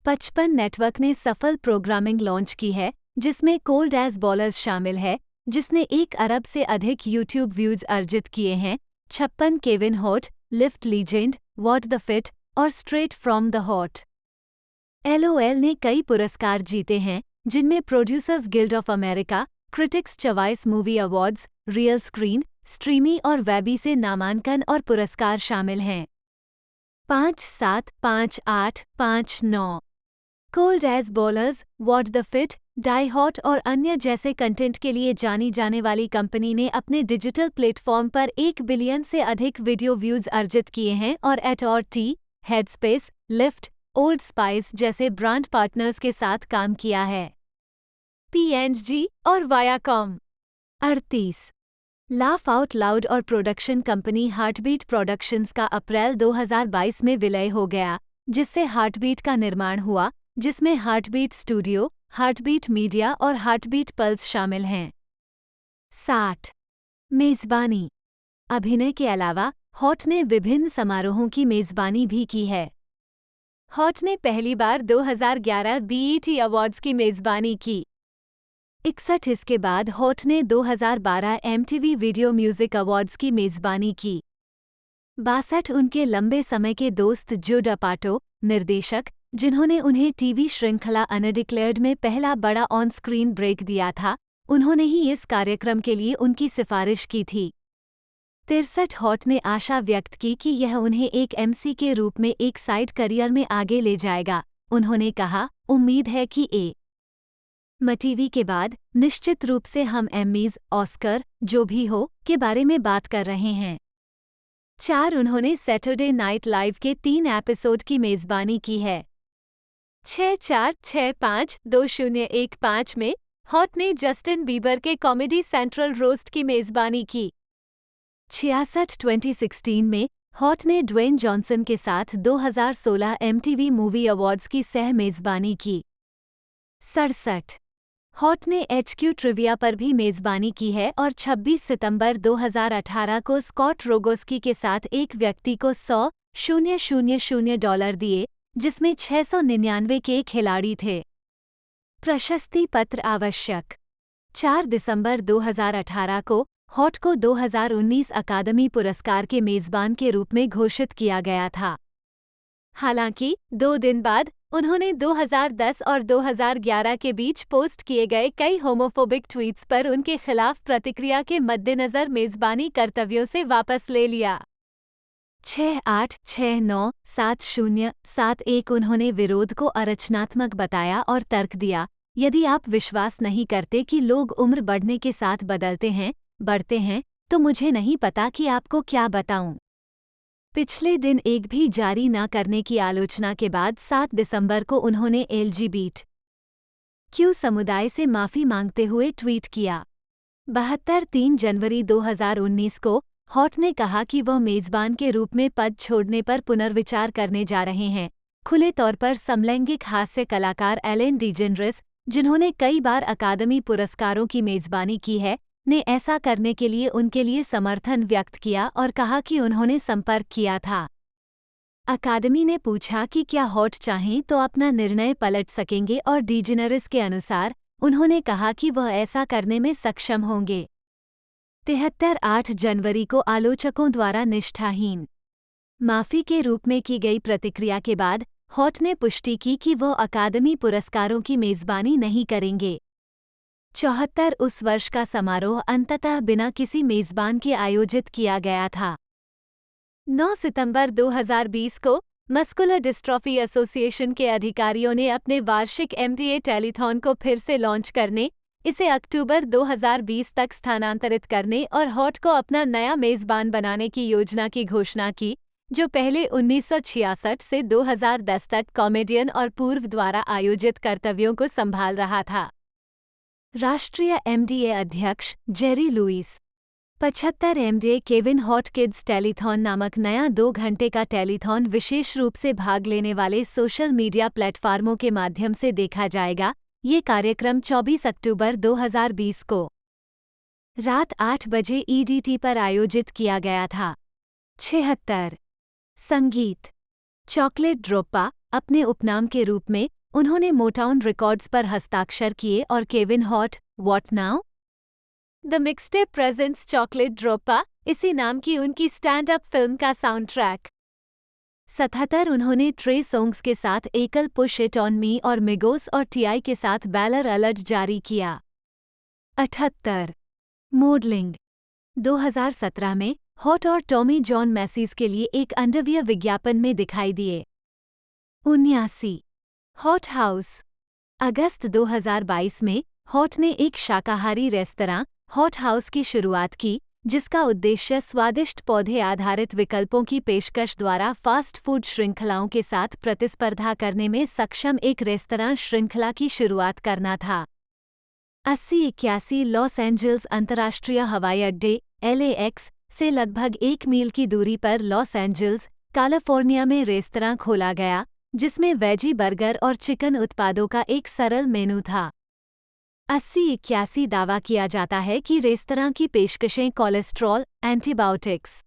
55 नेटवर्क ने सफल प्रोग्रामिंग लॉन्च की है, जिसमें कोल्ड एज बॉलर्स शामिल है, जिसने 1 अरब से अधिक यूट्यूब व्यूज अर्जित किए हैं। 56 Kevin Hart, Lyft legend, what the fit और straight from the Hart. LOL ने कई पुरस्कार जीते हैं, जिनमें producers guild of America, critics choice movie awards, real screen, streamy और वेबी से नामांकन और पुरस्कार शामिल हैं। 5-7, 5-8, 5-9 cold as ballers, what the fit, die hart और अन्य जैसे कंटेंट के लिए जानी जाने वाली कंपनी ने अपने डिजिटल प्लेटफॉर्म पर 1 बिलियन से अधिक वीडियो व्यूज अर्जित किए हैं और एट.टी, हेडस्पेस, लिफ्ट, ओल्ड स्पाइस जैसे ब्रांड पार्टनर्स के साथ काम किया है। PNG और वायाकॉम। 38 लाफ आउट लाउड और प्रोडक्शन कंपनी हार्टबीट प्रोडक्शंस का अप्रैल 2022 में विलय हो गया, जिससे हार्टबीट का निर्माण हुआ, जिसमें हार्टबीट स्टूडियो, हार्टबीट मीडिया और हार्टबीट पल्स शामिल हैं। 60 मेजबानी। अभिनय के अलावा हॉट ने विभिन्न समारोहों की मेजबानी भी की है। हॉट ने पहली बार 2011 BET अवार्ड्स की मेजबानी की। 61 इसके बाद हॉट ने 2012 MTV वीडियो म्यूजिक अवार्ड्स की मेजबानी की। 62 उनके लंबे समय के दोस्त जो डपाटो, निर्देशक, जिन्होंने उन्हें टीवी श्रृंखला अनडिक्लेयर्ड में पहला बड़ा ऑन स्क्रीन ब्रेक दिया था, उन्होंने ही इस कार्यक्रम के लिए उनकी सिफारिश की थी। 63 हॉट ने आशा व्यक्त की कि यह उन्हें एक MC के रूप में एक साइड करियर में आगे ले जाएगा। उन्होंने कहा, उम्मीद है कि MTV के बाद निश्चित रूप से हम एमीज, ऑस्कर, जो भी हो, के बारे में बात कर रहे हैं। 4 उन्होंने सैटरडे नाइट लाइव के 3 एपिसोड की मेजबानी की है। 64652015 में हॉट ने जस्टिन बीबर के कॉमेडी सेंट्रल रोस्ट की मेजबानी की। 66 2016 में हॉट ने ड्वेन जॉनसन के साथ 2016 MTV मूवी अवार्ड्स की सह मेजबानी की। 67 हॉट ने HQ ट्रिविया पर भी मेजबानी की है और 26 सितंबर 2018 को स्कॉट रोगोस्की के साथ एक व्यक्ति को $100,000 दिए, जिसमें 699 के खिलाड़ी थे। प्रशस्ति पत्र आवश्यक। 4 दिसंबर 2018 को हॉट को 2019 अकादमी पुरस्कार के मेजबान के रूप में घोषित किया गया था। हालांकि 2 दिन बाद उन्होंने 2010 और 2011 के बीच पोस्ट किए गए कई होमोफोबिक ट्वीट्स पर उनके खिलाफ प्रतिक्रिया के मद्देनजर मेजबानी कर्तव्यों से वापस ले लिया। 68697071 उन्होंने विरोध को अरचनात्मक बताया और तर्क दिया, यदि आप विश्वास नहीं करते कि लोग उम्र बढ़ने के साथ बढ़ते हैं, तो मुझे नहीं पता कि आपको क्या बताऊं। पिछले दिन एक भी जारी न करने की आलोचना के बाद 7 दिसंबर को उन्होंने LGBTQ समुदाय से माफ़ी मांगते हुए ट्वीट किया। 3 जनवरी 2019 को हॉट ने कहा कि वह मेज़बान के रूप में पद छोड़ने पर पुनर्विचार करने जा रहे हैं। खुले तौर पर समलैंगिक हास्य कलाकार एलेन डीजेनरेस, जिन्होंने कई बार अकादमी पुरस्कारों की मेज़बानी की है, ने ऐसा करने के लिए उनके लिए समर्थन व्यक्त किया और कहा कि उन्होंने संपर्क किया था। अकादमी ने पूछा कि क्या हॉट चाहें तो अपना निर्णय पलट सकेंगे और डीजेनरेस के अनुसार उन्होंने कहा कि वह ऐसा करने में सक्षम होंगे। 8 जनवरी को आलोचकों द्वारा निष्ठाहीन माफ़ी के रूप में की गई प्रतिक्रिया के बाद हॉट ने पुष्टि की कि वह अकादमी पुरस्कारों की मेज़बानी नहीं करेंगे। 74 उस वर्ष का समारोह अंततः बिना किसी मेज़बान के आयोजित किया गया था। 9 सितंबर 2020 को मस्कुलर डिस्ट्रॉफी एसोसिएशन के अधिकारियों ने अपने वार्षिक MTA टेलीथॉन को फिर से लॉन्च करने, इसे अक्टूबर 2020 तक स्थानांतरित करने और हॉट को अपना नया मेज़बान बनाने की योजना की घोषणा की, जो पहले 1966 से 2010 तक कॉमेडियन और पूर्व द्वारा आयोजित कर्तव्यों को संभाल रहा था। राष्ट्रीय MTA अध्यक्ष Jerry Lewis. 75 MTA Kevin Hart kids telethon नामक नया 2 घंटे का टेलीथॉन विशेष रूप से भाग लेने वाले सोशल मीडिया प्लेटफार्मों के माध्यम से देखा जाएगा। ये कार्यक्रम 24 अक्टूबर 2020 को रात 8 बजे EDT पर आयोजित किया गया था। 76 संगीत। चॉकलेट ड्रॉपा अपने उपनाम के रूप में उन्होंने मोटाउन रिकॉर्ड्स पर हस्ताक्षर किए और Kevin Hart, what now? The mixtape presents chocolate droppa, इसी नाम की उनकी स्टैंड अप फिल्म का साउंड ट्रैक। 77 उन्होंने ट्रे सॉन्ग्स के साथ एकल पुश इट ऑन मी और मिगोस और TI के साथ बैलर अलर्ट जारी किया। 78 मॉडलिंग। 2017 में हॉट और टॉमी जॉन मैसीज के लिए एक अंडरवियर विज्ञापन में दिखाई दिए। 79 हॉट हाउस। अगस्त 2022 में हॉट ने एक शाकाहारी रेस्तरां हॉट हाउस की शुरुआत की, जिसका उद्देश्य स्वादिष्ट पौधे आधारित विकल्पों की पेशकश द्वारा फास्ट फूड श्रृंखलाओं के साथ प्रतिस्पर्धा करने में सक्षम एक रेस्तरां श्रृंखला की शुरुआत करना था। 8081 लॉस एंजल्स अंतर्राष्ट्रीय हवाई अड्डे LAX से लगभग 1 मील की दूरी पर लॉस एंजल्स, कैलिफोर्निया में रेस्तरां खोला गया, जिसमें वेजी बर्गर और चिकन उत्पादों का एक सरल मेनू था। 8081 दावा किया जाता है कि रेस्तरां की पेशकशें कोलेस्ट्रॉल, एंटीबायोटिक्स।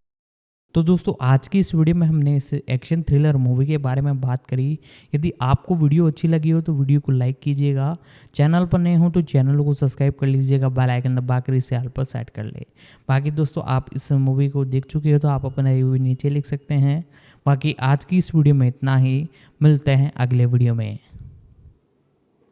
तो दोस्तों आज की इस वीडियो में हमने इस एक्शन थ्रिलर मूवी के बारे में बात करी। यदि आपको वीडियो अच्छी लगी हो तो वीडियो को लाइक कीजिएगा, चैनल पर नए हो तो चैनल को सब्सक्राइब कर लीजिएगा, बेल आइकन दबाकर इसे ऑल पर सेट कर ले। बाकी दोस्तों आप इस मूवी को देख चुके हो तो आप अपना रिव्यू नीचे लिख सकते हैं। बाकी आज की इस वीडियो में इतना ही, मिलते हैं अगले वीडियो में।